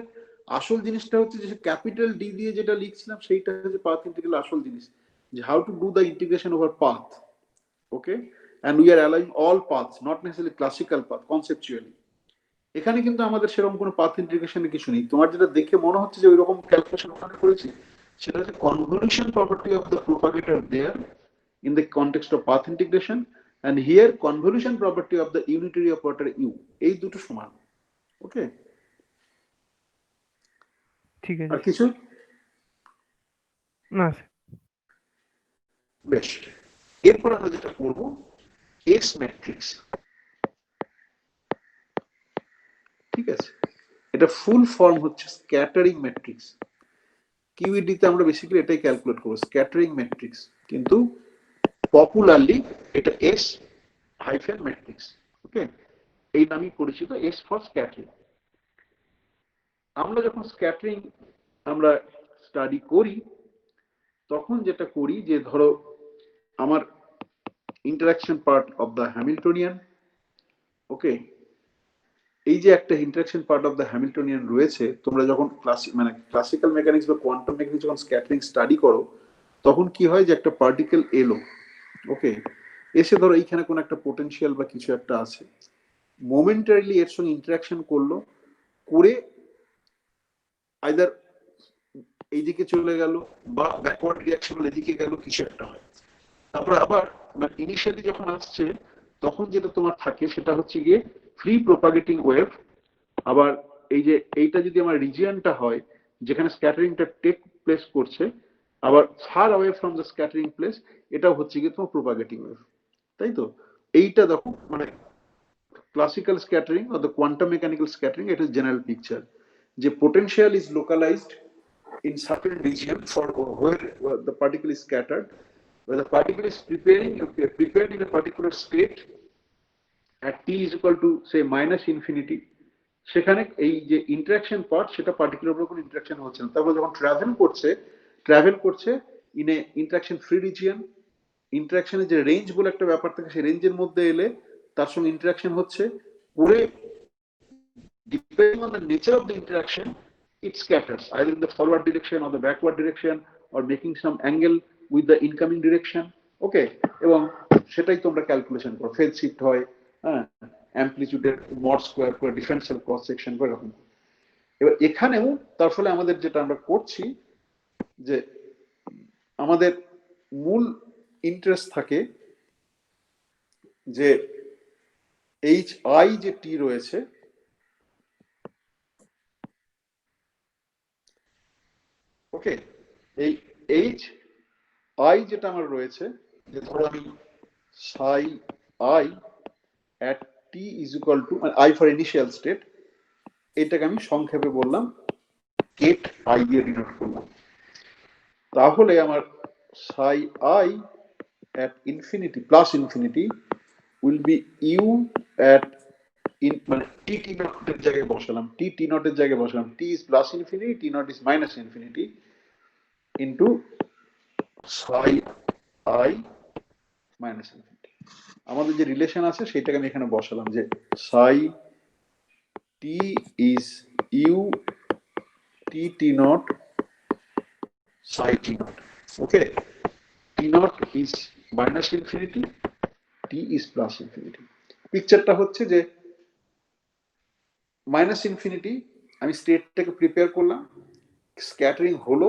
আসল জিনিসটা হচ্ছে যে ক্যাপিটাল ডি দিয়ে যেটা লিখছিলাম সেইটা হচ্ছে পাথ ইন্টিগ্রাল আসল জিনিস, যে how to do the integration over path. Okay, and we are allowing all paths, not necessarily classical path, conceptually. এখানে কিন্তু আমাদের সেরকম কোনো পাথ ইন্টিগ্রেশনের কিছু নেই। তোমার যেটা দেখে মনে হচ্ছে যে ওই রকম ক্যালকুলেশন ওখানে করেছি, সেটা হচ্ছে convolution property of the propagator there in the context of path integration, and here convolution property of the unitary operator u, এই দুটো সমান। ওকে, ঠিক আছে আর কিছু? না স্যার। বেশ, এরপর আমরা যেটা করবো এস ম্যাট্রিক্স। ঠিক আছে, এটা ফুল ফর্ম হচ্ছে স্ক্যাটারিং ম্যাট্রিক্স। কিউইডি তে আমরা বেসিক্যালি এটাই ক্যালকুলেট করবো, স্ক্যাটারিং ম্যাট্রিক্স, কিন্তু পপুলারলি এটা এস হাইফেন ম্যাট্রিক্স। ওকে, এই নামই পরিচিত, এস ফর স্ক্যাটারিং। আমরা যখন স্ক্যাটারিং আমরা স্টাডি করি তখন যেটা করি যে ধরো আমার interaction part of the Hamiltonian, okay, এই যে একটা interaction part of the Hamiltonian রয়েছে, তোমরা যখন ক্লাসিক্যাল মেকানিক্স বা কোয়ান্টাম মেকানিক্স যখন স্ক্যাটারিং স্টাডি করো তখন কি হয় যে একটা পার্টিকেল এলো, ওকে, এসে ধরো এইখানে কোনো একটা পোটেনশিয়াল বা কিছু একটা আছে, মোমেন্টারিলি এর সঙ্গে ইন্টারাকশন করলো, করে আইদার এইদিকে চলে গেল বা ব্যাকওয়ার্ড রিয়াকশন এদিকে গেল, কিছু একটা হয়। তারপর আবার ইনিশিয়ালি যখন আসছে তখন যেটা তোমার থাকে সেটা হচ্ছে গিয়ে ফ্রি প্রপাগেটিং ওয়েভ। আবার এই যে এইটা যদি আমার রিজিয়নটা হয় যেখানে স্ক্যাটারিংটা টেক প্লেস করছে, আবার far away from the scattering place, এটাও হচ্ছে গিয়ে তোমার প্রপাগেটিং ওয়েভ, তাই তো? এইটা দেখো classical scattering or the quantum mechanical scattering, it is general picture. The potential is localized in certain region for where the particle is scattered, where the particle is prepared in a particular state at t is equal to say minus infinity. সেখানে এই যে interaction part সেটা particular উপর কোনো interaction হচ্ছে না। তারপর যখন ট্রাভেল করছে in a interaction free region, ইন্টারাকশনের যে রেঞ্জ বলে একটা ব্যাপার থাকে, সেই রেঞ্জের মধ্যে এলে তার সঙ্গে ইন্টারাকশন হচ্ছে, পরে depending on the nature of the interaction, it scatters either in the forward direction or the backward direction or making some angle with the incoming direction. ওকে, এবং সেটাই তোমরা ক্যালকুলেশন করো, ফেজ শিফট হয়, হ্যাঁ, অ্যামপ্লিটিউডের মড স্কোয়ার করে differential cross section করে এরকম। এবার এখানেও তার ফলে আমাদের যেটা আমরা করছি যে আমাদের মূল ইন্টারেস্ট থাকে যে এইচ আই যে টি রয়েছে, ওকে, এই এইচ আই যেটা আমার রয়েছে, যে ধরো আমি সাই i at T is equal two I for initial state, এটাকে আমি সংক্ষেপে বললাম কেট আই দিয়ে ডিনোট করলাম। তাহলে আমার psi i at infinity plus infinity will be u at t t নটের জায়গায় বসালাম, টি নটের জায়গায় বসালাম, t is plus infinity, t naught is minus infinity into psi i minus infinity. আমাদের যে রিলেশন আছে সেটাকে আমি এখানে বসালাম যে psi t is u t t naught psi t naught, okay, t naught is minus infinity, t is plus infinity. পিকচারটা হচ্ছে যে মাইনাস ইনফিনিটি আমি স্টেটটাকে প্রিপেয়ার করলাম, স্ক্যাটারিং হলো,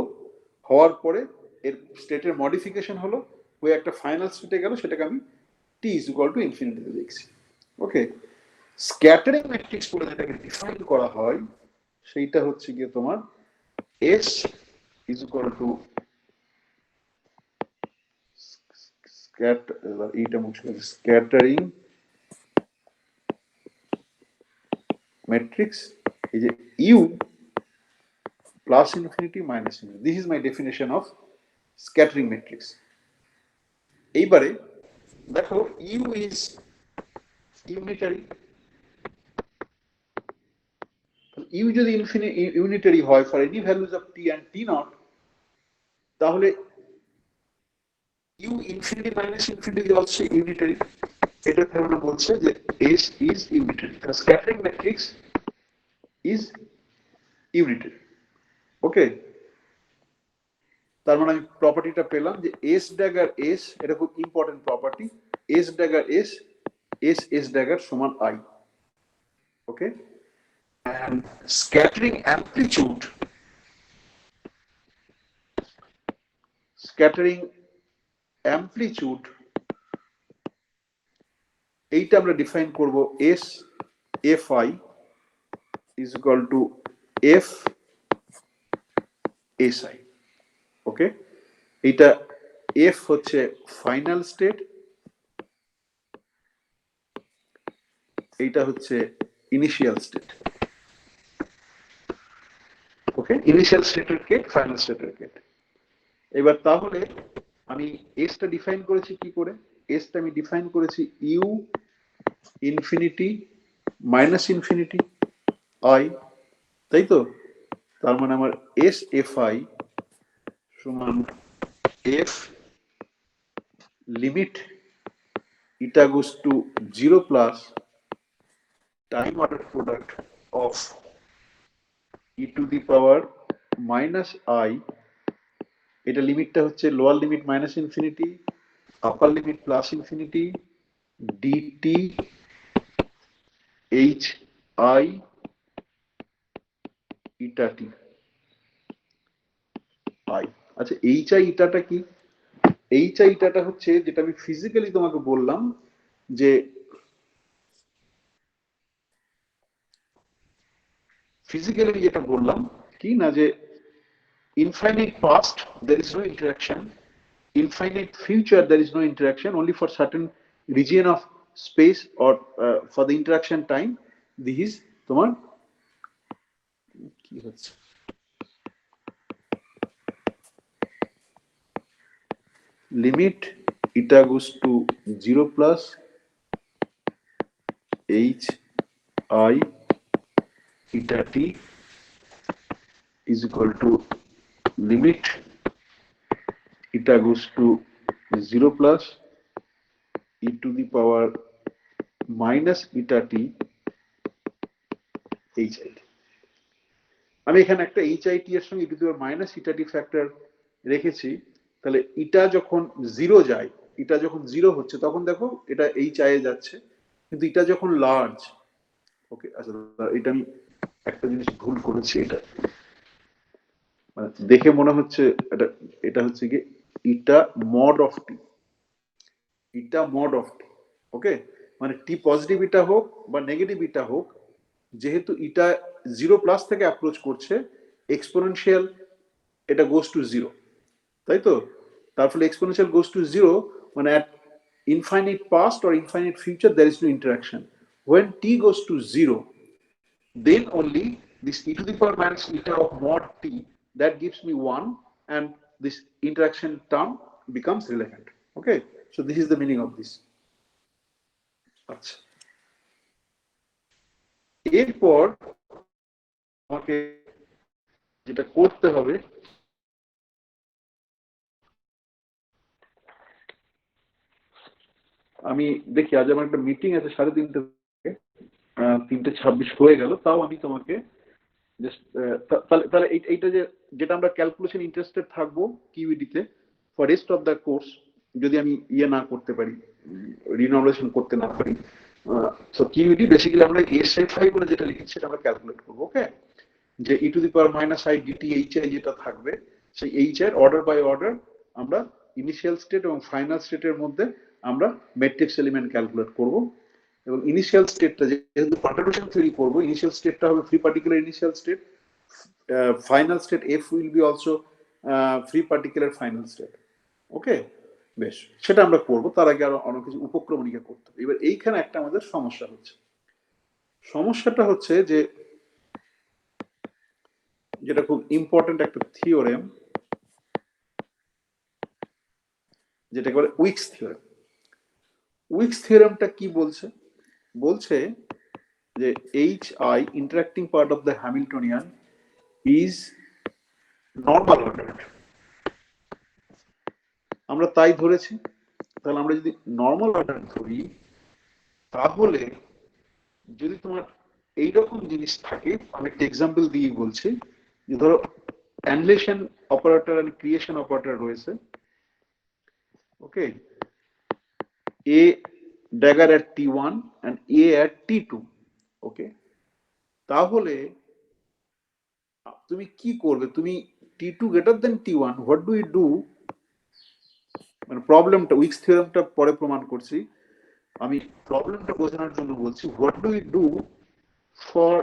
হওয়ার পরে এর স্টেটের মডিফিকেশন হলো, হয়ে একটা ফাইনাল স্টেটে গেল, সেটাকে আমি টি ইজ ইকুয়াল টু ইনফিনিটিতে দেখছি। ওকে, স্ক্যাটারিং ম্যাট্রিক্স বলে যেটাকে ডিফাইন করা হয় সেইটা হচ্ছে গিয়ে তোমার এস ইজ ইকুয়াল টু এইটা মুছে গেছে, স্ক্যাটারিং ম্যাট্রিক্স, এই যে u plus infinity minus infinity, this is my definition of scattering matrix. এইবারে দেখো ইউ ইজ ইউনিটারি, ইউ যদি ইউনিটারি হয় for any values of t and t naught, তাহলে u infinity minus infinity is also unitary. এটা আমরা বলছে যে S is unitary, scattering matrix is unitary. Okay, তার মানে আমি প্রপার্টিটা পেলাম যে এস ড্যাগার এস, এটা খুব important property, S dagger S, S dagger সমান I. Okay, and scattering amplitude এইটা আমরা ডিফাইন করব S f i is equal to f S i. Okay, এইটা এফ হচ্ছে ফাইনাল স্টেট, এইটা হচ্ছে ইনিশিয়াল স্টেট। ওকে, ইনিশিয়াল স্টেটের কেট, ফাইনাল স্টেটের কেট। এবার তাহলে আমি এসটা ডিফাইন করেছি কি করে? এসটা আমি ডিফাইন করেছি u infinity minus infinity i, তাই তো? তার মানে আমার এস এফ আই সমান f limit eta goes to 0 plus time order product of e to the power minus i, এটা লিমিটটা হচ্ছে lower limit minus infinity, upper limit plus infinity, d t H i eta t i. আচ্ছা, h i ইটাটা কি? H i ইটাটা হচ্ছে যেটা আমি physically তোমাকে বললাম, যে ফিজিক্যালি যেটা বললাম কি না, যে infinite past there is no interaction, infinite future there is no interaction, only for certain region of space or for the interaction time this is তোমার কি হচ্ছে limit eta goes to 0 plus h I eta t is equal to limit eta goes to 0 plus e to the power minus eta t h I t। আমি এখানে একটা h I t এর সঙ্গে e to the power minus eta t factor রেখেছি, তাহলে ইটা যখন 0 যায়, ইটা যখন 0 হচ্ছে তখন দেখো এটা h I এ যাচ্ছে, কিন্তু ইটা যখন লার্জ, ওকে আচ্ছা এটা আমি একটা জিনিস ভুল করেছি, এটা মানে দেখে মনে হচ্ছে এটা, এটা হচ্ছে কি eta mod of t, eta mod of t, okay, মানে টি পজিটিভ ইটা হোক বা নেগেটিভ ইটা হোক, যেহেতু ইটা 0 প্লাস থেকে অ্যাপ্রোচ করছে, এক্সপোনেনশিয়াল এটা গোস টু 0, তাই তো? তার ফলে এক্সপোনেনশিয়াল গোস টু 0 মানে at infinite past or infinite future there is no interaction. When t goes to 0, then only this e to the power minus eta of mod t that gives me 1 and this interaction term becomes relevant. Okay, so this is the meaning of this. আচ্ছা, এরপর আমাকে যেটা করতে হবে, আমি দেখি আজ আমার একটা মিটিং আছে 3:30 থেকে 3:26 হয়ে গেল, তাও আমি তোমাকে জাস্ট তাহলে এইটা যেটা আমরা ক্যালকুলেশন ইন্টারেস্টেড থাকবো কিউইডিতে for rest of the course, যদি আমি ইয়ে না করতে পারি, রিনর্মালাইজেশন করতে না পারি, সো কিউইডি বেসিক্যালি আমরা এসএফআই বলে যেটা লিখেছি সেটা আমরা ক্যালকুলেট করবো। ওকে, যে e to the power minus i dt H i যেটা থাকবে, সেই এইচ এর অর্ডার বাই অর্ডার আমরা ইনিশিয়াল স্টেট এবং ফাইনাল স্টেটের মধ্যে আমরা ম্যাট্রিক্স এলিমেন্ট ক্যালকুলেট করব। এবং ইনিশিয়াল স্টেটটা যেহেতু পার্টিকুলেশন থিওরি করব, ইনিশিয়াল স্টেটটা হবে free particular initial state, final state f will be also free particular final state. Okay, বেশ, সেটা আমরা করব, তার আগে আরো অনেক কিছু উপক্রমণিকা করতে হবে। এবার এইখানে একটা আমাদের সমস্যা হচ্ছে, সমস্যাটা হচ্ছে যে যেটা খুব ইম্পর্টেন্ট একটা থিওরেম, যেটাকে বলে উইকস থিওরেম। উইকস থিওরেমটা কি বলছে? বলছে যে H I interacting part of the Hamiltonian is normal order. আমরা তাই ধরেছি, তাহলে আমরা যদি নর্মাল অর্ডার ধরি, তাহলে যদি তোমার এইরকম জিনিস থাকে, আমি একটা এক্সাম্পল দিয়ে বলছি, যে ধরো অ্যানলেশন অপারেটর আর ক্রিয়েশন অপারেটর রয়েছে, okay, a dagger at t1 and a at t2, okay, তাহলে তুমি কি করবে? তুমি t2 greater than t1, what do you do? মানে প্রবলেমটা, উইকস থিওরেমটা পরে প্রমাণ করছি, আমি প্রবলেমটা বোঝানোর জন্য বলছি, what do you do for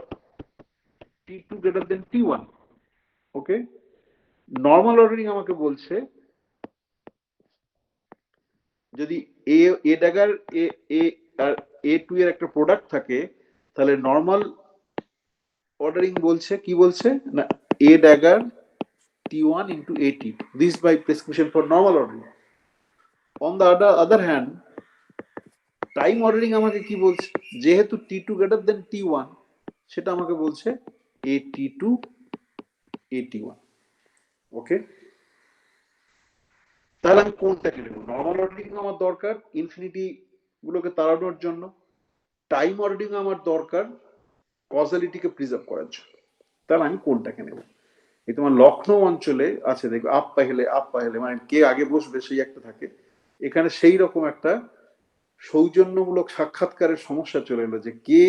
t2 greater than t1? Okay, normal ordering আমাকে বলছে যদি এ ড্যাগার এ আর a2 এর একটা প্রোডাক্ট থাকে, তাহলে নর্মাল অর্ডারিং বলছে কি বলছে না, A dagger T1 into AT2. This by prescription for normal ordering. On the other hand, time ordering আমাকে কি বলছে, যেহেতু T2 greater than T1, সেটা আমাকে বলছে AT2 AT1। ওকে, তাহলে আমি কোনটাকে নেব? নর্মাল অর্ডারিং আমার দরকার ইনফিনিটি গুলোকে তাড়ানোর জন্য, টাইম অর্ডারিং আমার দরকার কজালিটিকে প্রিজার্ভ করার জন্য। তাহলে আমি কোনটাকে নেব? এই তোমার লখনৌ অঞ্চলে আছে দেখবে আপ পাহেলে মানে কে আগে বসবে সেই একটা থাকে। এখানে সেই রকম একটা সৌজন্যমূলক সাক্ষাৎকারের সমস্যা চলে এলো যে কে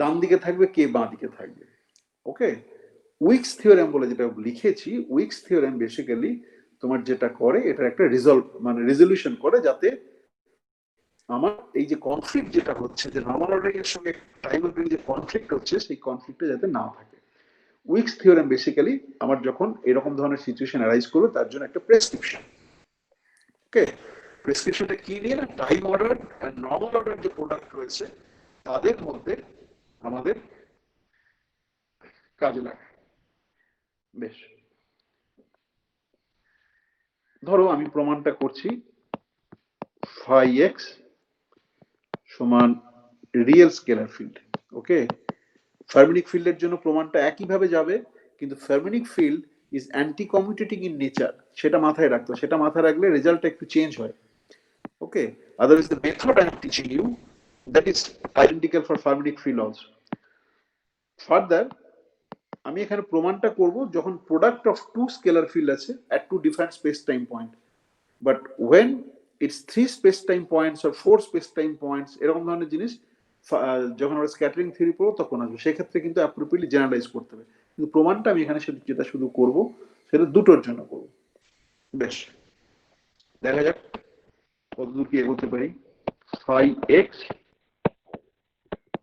ডান দিকে থাকবে কে বাঁ দিকে থাকবে। ওকে, উইকস থিওরেম বলে যেটা লিখেছি, উইকস থিওরেম বেসিক্যালি তোমার যেটা করে এটা একটা রেজলিউশন করে, যাতে আমার এই যে কনফ্লিক্ট যেটা হচ্ছে যে নর্মাল অর্ডারিং এর সঙ্গে টাইম অর্ডারিং যে কনফ্লিক্ট হচ্ছে সেই কনফ্লিক্টটা যাতে না থাকে। উইকস থিওরেম বেসিক্যালি আমার যখন এরকম ধরনের সিচুয়েশন অ্যারাইজ করবে তার জন্য একটা প্রেসক্রিপশন। ওকে, প্রেসক্রিপশনটা কি নিয়ে না, টাইম অর্ডার আর নর্মাল অর্ডার যে প্রোডাক্ট রয়েছে তাদের মধ্যে আমাদের কাজে লাগে। বেশ, ধরো আমি প্রমাণটা করছি phi x সমান real scalar field. Okay, fermionic ফিল্ডের জন্য প্রমাণটা একইভাবে যাবে, কিন্তু fermionic field is anti commuting in nature, সেটা মাথায় রাখতো, সেটা মাথায় রাখলে রেজাল্টটা একটু চেঞ্জ হয়। ওকে, otherwise the method I am teaching you that is identical for Fermionic field also. Further, আমি এখানে প্রমাণটা করব যখন product of two scalar field আছে at two different space time point, but when it's three space time points or four space time points এরকম ধরনের জিনিস যখন আমরা স্ক্যাটারিং থিওরি পড়ব তখন আসবে, সেক্ষেত্রে কিন্তু অ্যাপ্রোপ্রিয়েটলি জেনারেলাইজ করতে হবে। কিন্তু প্রমাণটা আমি এখানে যেটা শুধু করব সেটা দুটোর জন্য করব। বেশ, দেখা যাক কতদূর কি এগোতে পারি। phi x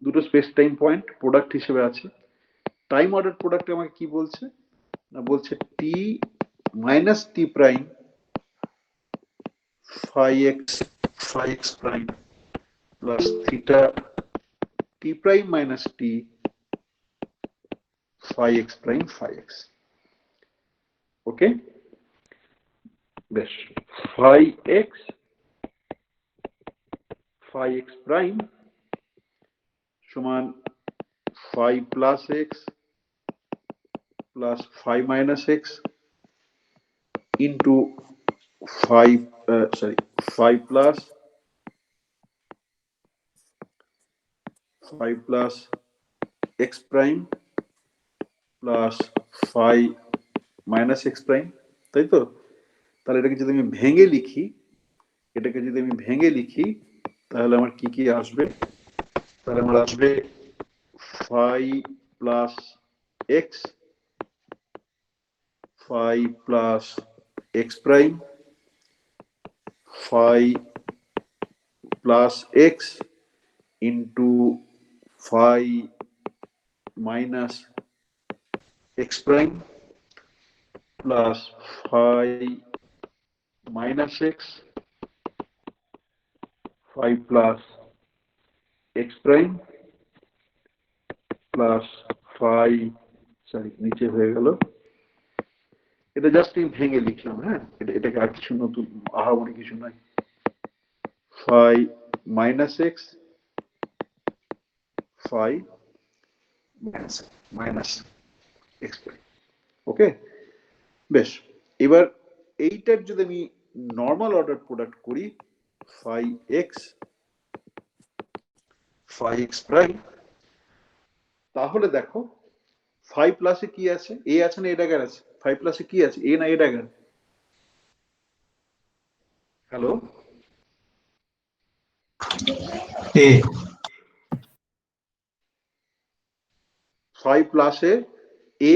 দুটো স্পেস টাইম পয়েন্ট প্রোডাক্ট হিসেবে আছে। টাইম অর্ডার প্রোডাক্ট আমাকে কি বলছে না, বলছে t minus t prime phi x prime plus theta t prime minus t phi x prime phi x। Okay, বেশ, phi x প্রাইম সমান phi plus x plus phi minus x into phi plus x prime plus phi minus x prime, তাই তো? তাহলে এটাকে যদি আমি ভেঙে লিখি তাহলে আমার কি কি আসবে? তাহলে আমার আসবে phi plus x phi plus x prime phi plus x into phi minus x prime plus phi minus x phi plus x prime plus phi নিচে হয়ে গেল। এটা জাস্ট আমি ভেঙে লিখলাম, হ্যাঁ, এটাকে আর কিছু নতুন আহামরি কিছু নাই। phi minus x phi minus x prime. Okay, বেশ, এবার এইটার যদি আমি নর্মাল অর্ডার প্রোডাক্ট করি phi x প্রাইম, তাহলে দেখো phi প্লাসে কি আছে, a আছে না a ড্যাগার আছে? phi প্লাসে কি আছে, a না a dagger? Hello, A phi প্লাসে a।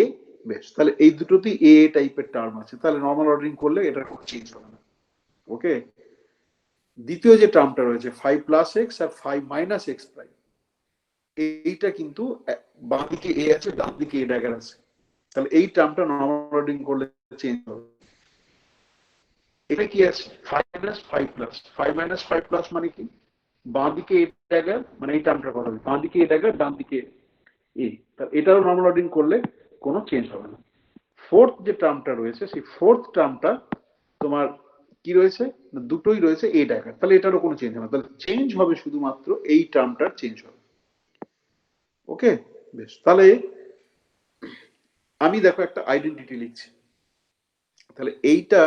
বেশ, তাহলে এই দুটোতেই a টাইপের টার্ম আছে, তাহলে নর্মাল অর্ডারিং করলে এটা কোনো চেঞ্জ হবে না। ওকে, দ্বিতীয় যে টার্মটা রয়েছে phi প্লাস x আর phi মাইনাস x প্রাইম, এইটা কিন্তু বাঁ দিকে a আছে ডান দিকে a ড্যাগার আছে, তাহলে এই টার্মটা নর্মাল অর্ডারিং করলে চেঞ্জ হবে। এটা কি আছে phi মাইনাস phi প্লাস মানে কি, বাঁ দিকে a ড্যাগার, মানে এই টার্মটা কথা বলি, বাঁ দিকে a ড্যাগার ডান দিকে a, তাহলে এটারও নর্মাল অর্ডারিং করলে কোনো চেঞ্জ হবে না। ফোর্থ যে টার্মটা রয়েছে সেই ফোর্থ টার্মটা তোমার কি রয়েছে, দুটোই রয়েছে এ আকার, তাহলে এটারও কোনো চেঞ্জ হবে না, তাহলে চেঞ্জ হবে শুধুমাত্র এই টার্মটার চেঞ্জ হবে। ওকে, বেশ, তাহলে আমি দেখো একটা আইডেন্টিটি লিখছি, তাহলে এইটা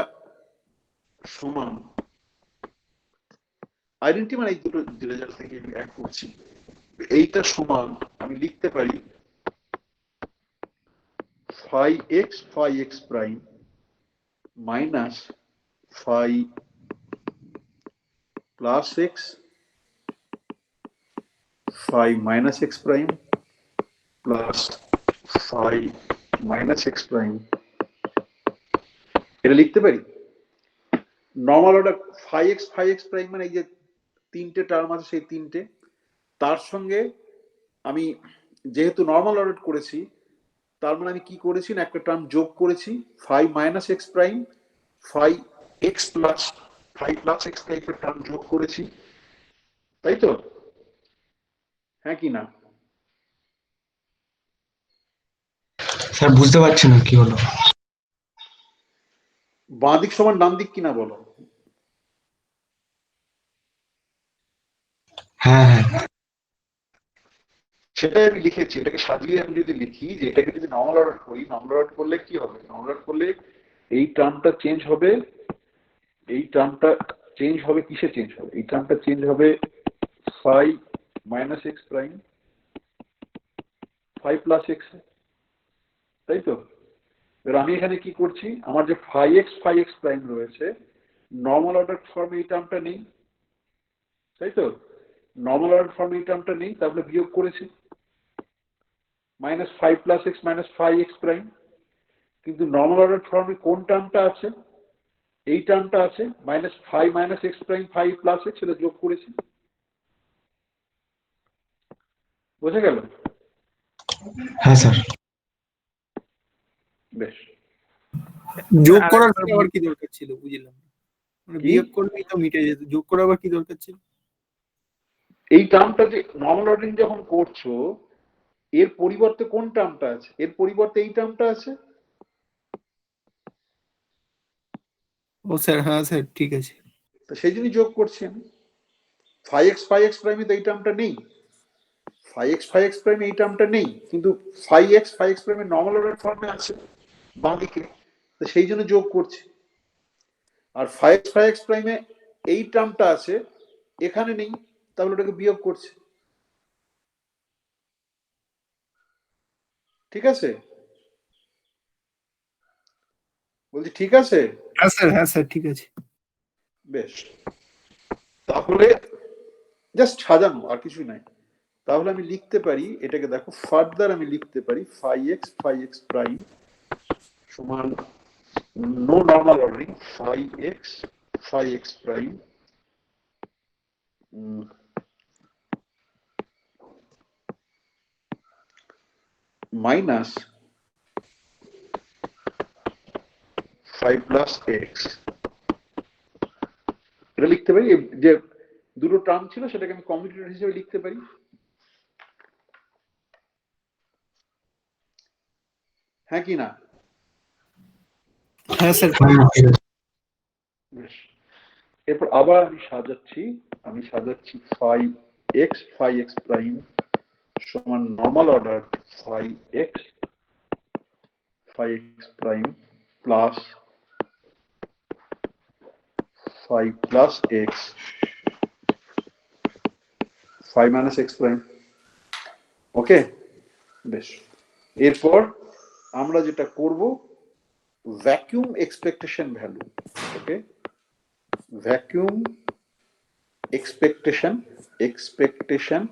সমান আইডেন্টিটি মানে এই দুটো রেজাল্ট থেকে আমি অ্যাড করছি, এইটা সমান আমি লিখতে পারি phi x prime minus phi plus x phi minus x prime plus phi minus x prime, এটা লিখতে পারি। Normal order phi x prime মানে এই যে তিনটে টার্ম আছে সেই তিনটে, তার সঙ্গে আমি যেহেতু নর্মাল অর্ডার করেছি তার মানে আমি কি করেছি না একটা টার্ম যোগ করেছি phi minus x prime phi x plus phi plus x টাইপের টার্ম যোগ করেছি, তাই তো? হ্যাঁ কি না? স্যার বুঝতে পারছি না কি হলো। বাঁ দিক সমান ডান দিক কিনা বলো? হ্যাঁ হ্যাঁ সেটাই আমি লিখেছি, এটাকে সাজিয়ে আমি যদি লিখি যে এটাকে যদি নর্মাল অর্ডার করি, নর্মাল অর্ডার করলে কি হবে, নর্মাল অর্ডার করলে এই টার্মটা চেঞ্জ হবে, এই টার্মটা চেঞ্জ হবে, কিসে চেঞ্জ হবে, এই টার্মটা চেঞ্জ হবে phi minus x prime phi plus x, তাই তো? এবার আমি এখানে কি করছি, আমার যে phi x prime রয়েছে নর্মাল অর্ডার ফর্মে এই টার্মটা নেই, তাই তো? নর্মাল অর্ডার ফর্মে এই টার্মটা নেই, তাহলে বিয়োগ করেছি minus phi plus x minus phi x prime, কিন্তু নর্মাল অর্ডার ফর্মে কোন টার্মটা আছে, এই টার্মটা আছে minus phi minus x prime phi plus x, সেটা যোগ করেছি। বোঝা গেল? হ্যাঁ স্যার। বেশ, যোগ আর করার একবার পরে আবার কি দরকার ছিল বুঝলাম না। মানে কি? বিয়োগ করলেই তো মিটে যেত, যোগ করা আবার কি দরকার ছিল? এই টার্মটা যে নর্মাল অর্ডারিং যখন করছো এর পরিবর্তে কোন টার্মটা আছে, এর পরিবর্তে এই টার্মটা আছে। ও স্যার, হ্যাঁ স্যার ঠিক আছে। তো সেই জন্যই যোগ করছি আমি। phi x prime তো এই টার্মটা নেই, phi x prime এই টার্মটা নেই, কিন্তু phi x prime এর নর্মাল অর্ডার ফর্মে আছে বাঁদিকে, তো সেই জন্য যোগ করছি। আর phi x prime এই টার্মটা আছে এখানে নেই, তাহলে ওটাকে বিয়োগ করছি। ঠিক আছে? বলছি ঠিক আছে? হ্যাঁ স্যার, হ্যাঁ স্যার ঠিক আছে। বেশ, তাহলে জাস্ট সাজানো, আর কিছুই নাই। তাহলে আমি লিখতে পারি এটাকে, দেখো ফার্দার আমি লিখতে পারি phi x prime সমান no normal ordering phi x prime minus phi plus x, এটা লিখতে পারি। যে দুটো টার্ম ছিল সেটাকে আমি কমিউটেটর হিসেবে লিখতে পারি। হ্যাঁ কি না? হ্যাঁ স্যার। বেশ, এরপর আবার আমি সাজাচ্ছি phi x prime সমান normal order phi x prime plus phi plus x phi minus x prime। ওকে, বেশ, এরপর আমরা যেটা করব ভ্যাকুয়াম এক্সপেকটেশন ভ্যালু। ওকে, ভ্যাকুয়াম এক্সপেকটেশন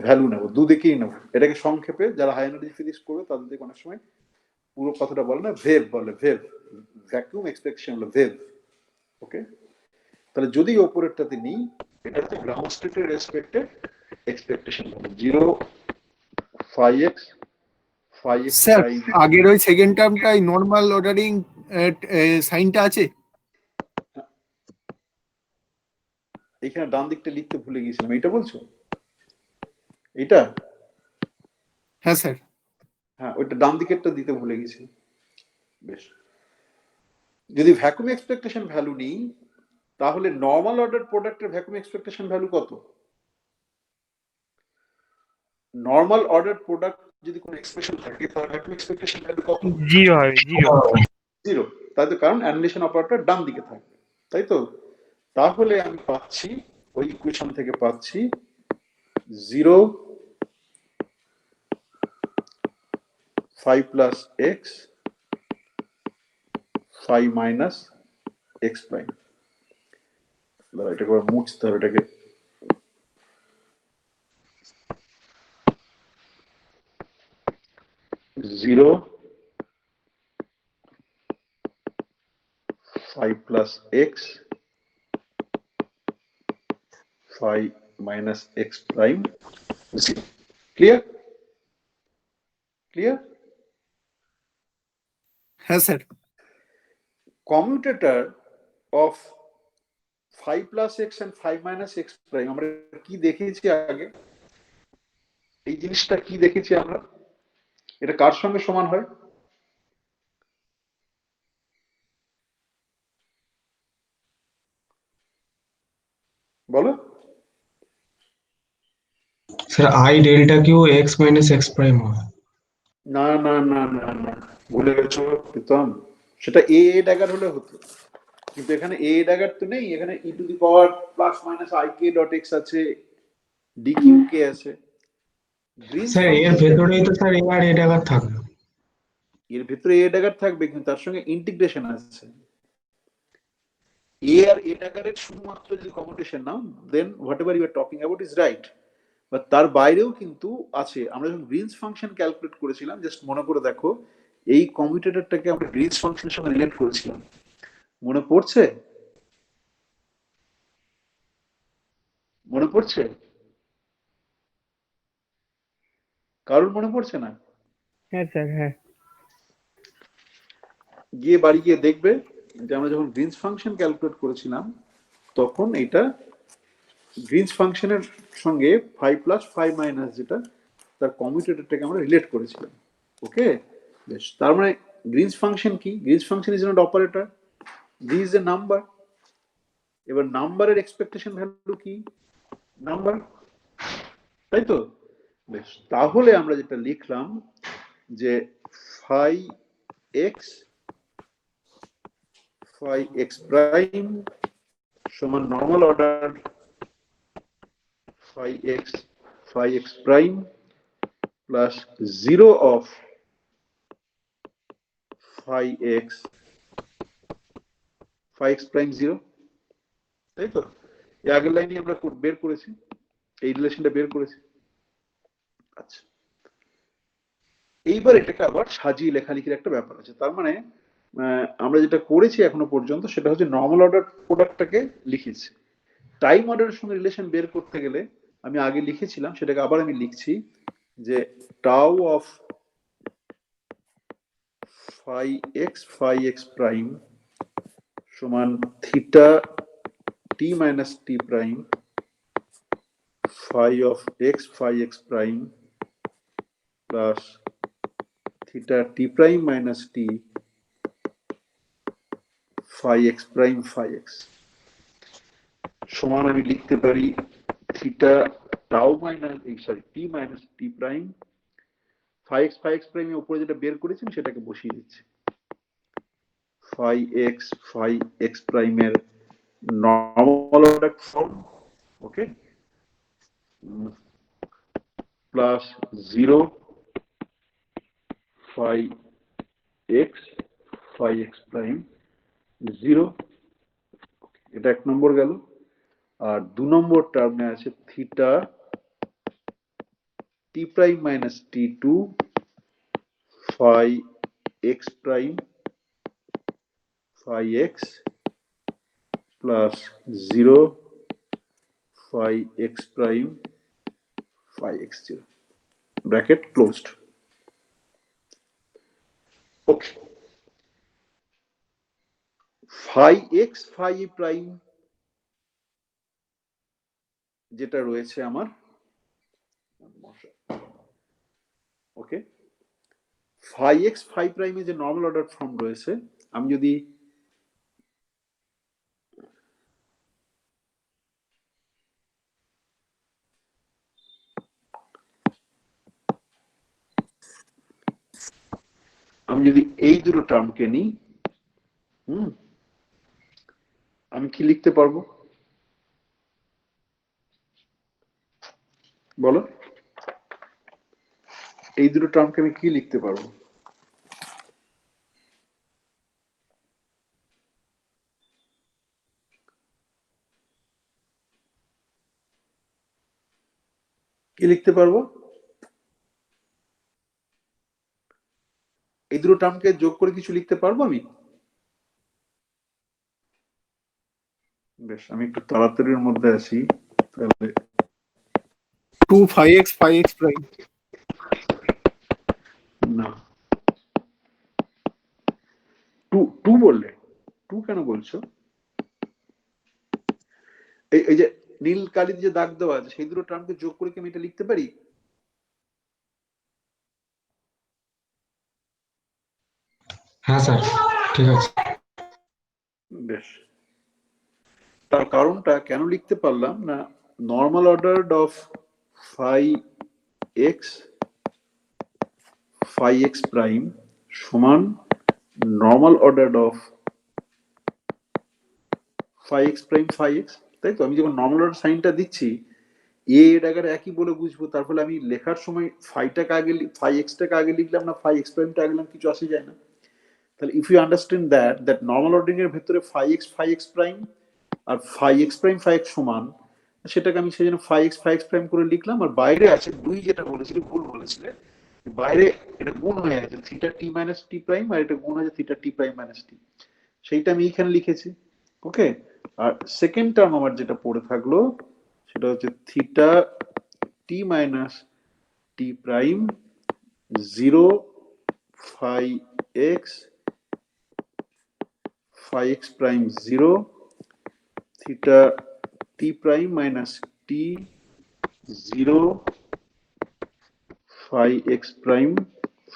ভ্যালু নেব, দুদিকেই নেব। এটাকে সংক্ষেপে যারা হাই এনার্জি ফিজিক্স করবে তাদের দিকে অনেক সময় পুরো কথাটা বলে না, ভেভ বলে, ভেভ, ভ্যাকুয়াম এক্সপেকটেশন হলো ভেভ। ওকে, তাহলে যদি ওপরেরটাতে নিই, এটা হচ্ছে গ্রাউন্ড স্টেটের রেসপেক্টে expectation value 0 phi x sir prime। আগের ওই সেকেন্ড টার্মটাই নর্মাল অর্ডারিং সাইনটা আছে। এখানে ডান দিকটা লিখতে ভুলে গিয়েছিলাম, এইটা বলছো? এটা হ্যাঁ স্যার। হ্যাঁ, ওইটা ডান দিকেরটা দিতে ভুলে গেছি। বেশ, যদি ভ্যাকুয়াম এক্সপেকটেশন ভ্যালু নিই, তাহলে নর্মাল অর্ডার প্রোডাক্টের ভ্যাকুয়াম এক্সপেকটেশন ভ্যালু কত? নর্মাল অর্ডার প্রোডাক্ট যদি কোনো এক্সপ্রেশন থাকে তাহলে ভ্যাকুয়াম এক্সপেকটেশন ভ্যালু কত? 0 হবে, 0। 0। তাই তো, কারণ অ্যানিলেশন অপারেটর ডান দিকে থাকবে, তাই তো। তাহলে আমি পাচ্ছি ওই ইকুয়েশন থেকে পাচ্ছি 0 5 plus x 5 minus x prime. এটাকে মুছতে হবে, এটাকে 0 5 plus x 5 minus x prime 0. Clear? Clear? হ্যাঁ sir. Commutator of 5 plus x and 5 minus x prime আমরা কি দেখেছি আগে? এই জিনিসটা কি দেখেছি আমরা? এটা কার সঙ্গে সমান হয়? বলো। Sir i delta q x minus x prime হয়। না না না না না, ভুলে গেছো প্রীতম। সেটা এ ড্যাগার হলে হতো, কিন্তু এখানে এ ড্যাগার তো নেই। এখানে e to the power plus minus i k dot x আছে, ডি কিউ কে আছে। গ্রিনস স্যার এর ফাংশন, ভেতরেই তো স্যার এ আর এ ডাগার থাকবে। এর ভিতরে এ ড্যাগার থাকবে, কিন্তু তার সঙ্গে ইন্টিগ্রেশন আছে। এ আর এ ড্যাগারের শুধুমাত্র যদি কমিউটেশন নাও, then whatever you are talking about is right. But তার বাইরেও কিন্তু আছে। আমরা যখন গ্রিনস ফাংশন ক্যালকুলেট করেছিলাম, জাস্ট মনে করে দেখো, এই কমিউটেটরটাকে আমরা গ্রিনস ফাংশনের সঙ্গে রিলেট করেছিলাম, মনে পড়ছে? মনে পড়ছে? কারোর মনে পড়ছে না? হ্যাঁ স্যার, হ্যাঁ। গিয়ে বাড়ি গিয়ে দেখবে যে আমরা যখন গ্রিনস ফাংশন ক্যালকুলেট করেছিলাম, তখন এটা গ্রিনস ফাংশনের সঙ্গে 5 প্লাস 5 মাইনাস যেটা, তার কমিউটেটরটাকে আমরা রিলেট করেছিলাম। ওকে, বেশ। তার মানে গ্রিনস ফাংশন কি? Greens function is not operator, this is a number. এবার নাম্বারের এক্সপেকটেশন ভ্যালু কি? নাম্বার, তাই তো। বেশ, তাহলে আমরা যেটা লিখলাম যে ফাই এক্স প্রাইম সমান normal order phi x prime plus 0 of phi x prime 0, তাই তো। এই আগের লাইনে আমরা বের করেছি, এই রিলেশনটা বের করেছি। আচ্ছা, এইবার এটাকে আবার সাজিয়ে লেখালেখির একটা ব্যাপার আছে। তার মানে আমরা যেটা করেছি এখনো পর্যন্ত সেটা হচ্ছে নর্মাল অর্ডার প্রোডাক্টটাকে লিখেছি। টাইম অর্ডারের সঙ্গে রিলেশন বের করতে গেলে আমি আগে লিখেছিলাম, সেটাকে আবার আমি লিখছি যে tau of phi x prime সমান theta t minus t prime phi of x prime plus theta t prime minus t phi x prime phi x সমান আমি লিখতে পারি theta tau minus t minus t prime phi x prime এর উপরে যেটা বের করেছি সেটাকে বসিয়ে দিচ্ছি। phi x prime এর নর্মাল অর্ডার ফর্ম, ওকে, প্লাস 0 phi x প্রাইম 0, এটা এক নম্বর গেল। আর দু নম্বর টার্মে আছে theta t prime minus t two phi x prime phi x প্লাস 0 phi x prime phi x 0, bracket closed. Okay, phi x phi prime যেটা রয়েছে আমার, ওকে, ফাই এক্স ফাই প্রাইমে যে নর্মাল অর্ডার ফর্ম রয়েছে, আমি যদি এই দুটো টার্মকে নিই, আমি কি লিখতে পারবো বলো? এই দুটো টার্মকে আমি কি লিখতে পারবো? কি লিখতে পারবো? এই দুটো টার্মকে যোগ করে কিছু লিখতে পারবো আমি? বেশ, আমি একটু তাড়াতাড়ির মধ্যে আছি, তাহলে 2 5x 5x প্রাইম। না, টু বললে, টু কেন বলছো? এই যে নীল কালির যে দাগ দেওয়া আছে, সেই দুটো টার্মকে যোগ করে কি আমি এটা লিখতে পারি? হ্যাঁ স্যার, ঠিক আছে। বেশ, তার কারণটা কেন লিখতে পারলাম না, normal order of phi x prime সমান normal order of phi x prime phi x, তাই তো? আমি যখন নর্মাল অর্ডার সাইনটা দিচ্ছি, এর আগে একই বলে বুঝবো, তার ফলে আমি লেখার সময় ফাইটাকে আগে, ফাই এক্সটাকে আগে লিখলাম না ফাই এক্স প্রাইমটা আগে লিখলাম, কিছু আসে যায় না। তাহলে if you understand that normal ordering এর ভেতরে ফাই এক্স প্রাইম আর ফাই এক্স সমান, সেটাকে আমি সেই জন্য ফাই এক্স প্রাইম করে লিখলাম। আর বাইরে আছে দুই, যেটা বলেছিলে ভুল বলেছিলে, বাইরে এটা গুণ হয়ে আছে theta t minus t prime, আর এটা গুণ আছে থিটা টি প্রাইম মাইনাস টি, সেইটা আমি এখানে লিখেছি। ওকে, আর সেকেন্ড টার্ম আমার যেটা পড়ে থাকলো সেটা হচ্ছে theta t minus t prime 0 phi x prime 0 theta t prime minus t 0 phi x prime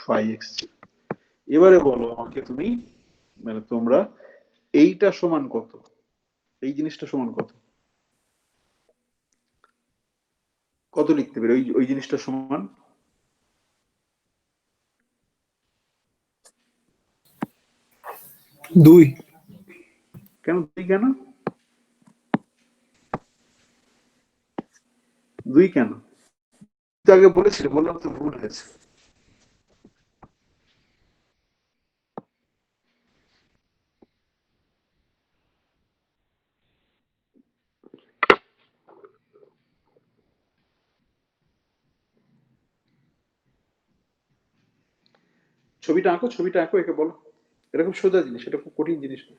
phi x. এবারে বলো আমাকে তুমি, মানে তোমরা, এইটা সমান কত? এই জিনিসটা সমান কত? কত লিখতে পারি ওই জিনিসটা সমান? দুই। কেন দুই? কেন দুই? কেন তো আগে বলেছিলে, বললাম তো ভুল হয়েছে। ছবিটা আঁকো, ছবিটা আঁকো, একে বলো। এটা খুব সোজা জিনিস, এটা খুব কঠিন জিনিস না।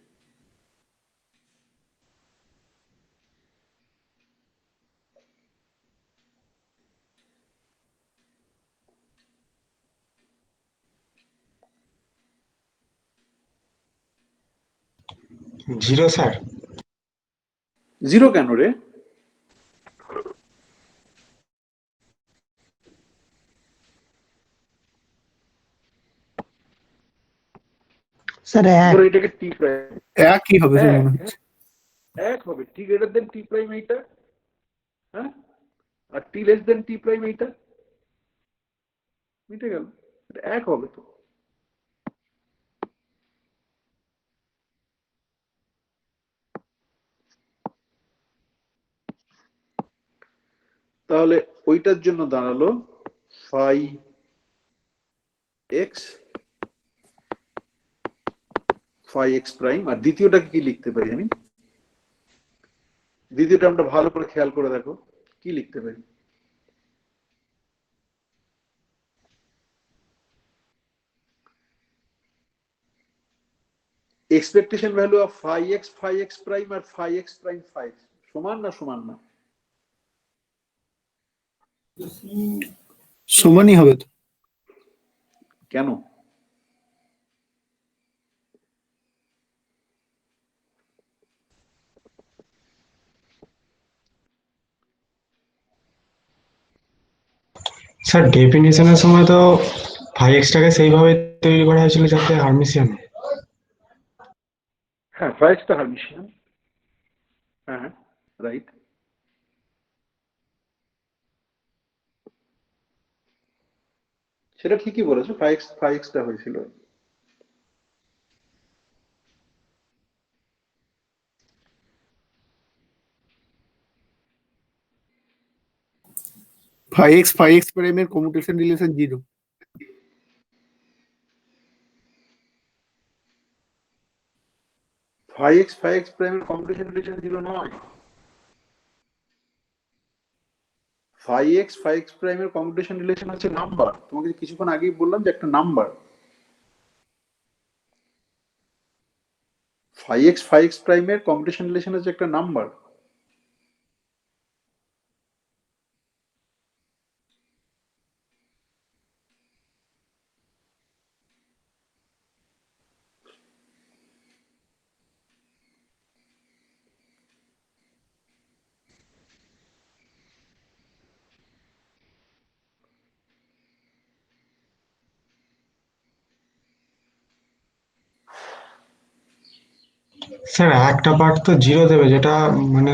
Zero sir. জিরো কেন রে? স্যার ধরো এটাকে টি প্রাইম, একই হবে স্যার মনে হচ্ছে। এক হবে, টি গ্রেটার দেন টি প্রাইম এইটা, হ্যাঁ, আর টি লেস দেন টি প্রাইম এইটা, মিটে গেল, এটা এক হবে তো। তাহলে ওইটার জন্য দাঁড়ালো ফাই এক্স প্রাইম। আর দ্বিতীয়টাকে কি লিখতে পারি আমি? দ্বিতীয়টা আমরা ভালো করে খেয়াল করে দেখো, কি লিখতে পারি? Expectation value of phi x prime আর ফাই এক্স প্রাইম ফাই সমান না সমান না? সমানই হবে তো। কেন? স্যার ডেফিনিশনের সময় তো ফাই এক্সটাকে সেইভাবে তৈরি করা হয়েছিল যাতে হার্মিসিয়ান হয়। হ্যাঁ, ফাইক্সটা হার্মিশিয়ান। হ্যাঁ, রাইট। সেটা ঠিকই বলেছো, ফাইক্সটা হয়েছিল। ফাই এক্স প্রাইমের কমিউটেশন রিলেশন 0। ফাইক্স প্রাইমের কম্পিটিশন রিলেশন 0 নয়। ফাইক্স প্রাইমের কম্পিটিশন রিলেশন হচ্ছে নাম্বার। তোমাকে কিছুক্ষণ আগেই বললাম যে একটা নাম্বার। ফাইক্স প্রাইমের কম্পিটিশন রিলেশন হচ্ছে একটা নাম্বার। স্যার একটা পার্ট তো জিরো দেবে, যেটা মানে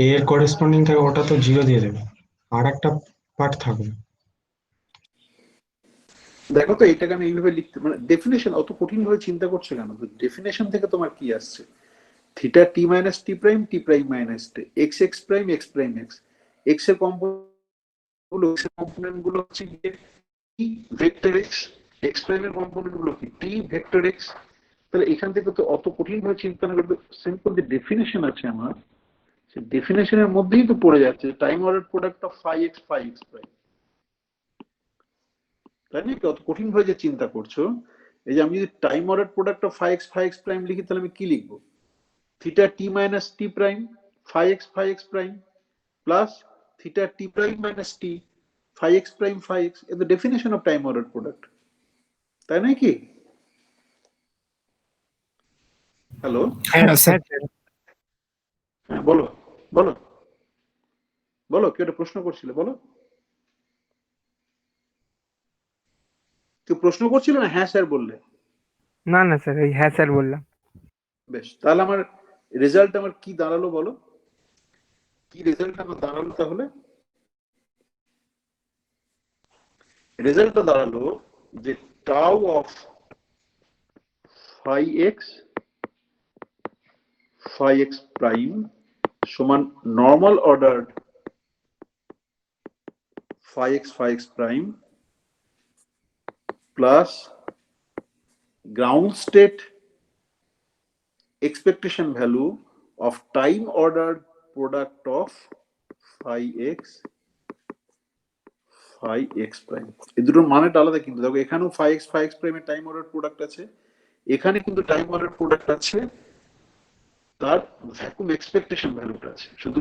এ এর করেসপন্ডিং থাকে ওটা তো জিরো দিয়ে দেবে, আর একটা পার্ট থাকবে। দেখো তো, এইটাকে আমি এইভাবে লিখতে, মানে ডেফিনেশন অত কঠিন ভাবে চিন্তা করছে কেন? ডেফিনেশন থেকে তোমার কি আসছে? Theta t minus t prime minus t, x x prime x, x এর কম্পোনেন্ট গুলো হচ্ছে টি ভেক্টর এক্স প্রাইমের কম্পোনেন্ট গুলো কি টি ভেক্টর এক্স। তাহলে এখান থেকে তো অত কঠিন ভাবে চিন্তা না করবে, সিম্পল যে ডেফিনেশন আছে আমার, সেই ডেফিনেশনের মধ্যেই তো পড়ে যাচ্ছে time order product of phi x prime. তাই না? অত কঠিন ভাবে যে চিন্তা করছো, এই যে আমি যদি time order product of phi x prime লিখি, তাহলে আমি কি লিখবো? Theta t minus t prime phi x prime plus theta t prime minus t phi x, এ তো definition of time order product, তাই নয় কি? হ্যালো, হ্যাঁ হ্যাঁ স্যার। স্যার। হ্যাঁ বলো বলো বলো, কেউ একটা প্রশ্ন করছিলে, বলো। কেউ প্রশ্ন করছিল না? হ্যাঁ স্যার বললে। না না স্যার, এই হ্যাঁ স্যার বললাম। বেশ, তাহলে আমার রেজাল্ট আমার কি দাঁড়ালো বলো? কি রেজাল্ট আমার দাঁড়ালো তাহলে? রেজাল্টটা দাঁড়ালো যে tau of phi x prime সমান normal order phi x prime plus ground state expectation value of time ordered product of phi x prime। এই দুটোর মানেটা আলাদা কিন্তু। দেখো, এখানেও phi x prime এর টাইম অর্ডার প্রোডাক্ট আছে, এখানে কিন্তু টাইম অর্ডার প্রোডাক্ট আছে, তার ভ্যাকুয়াম এক্সপেকটেশন ভ্যালুটা আছে। শুধু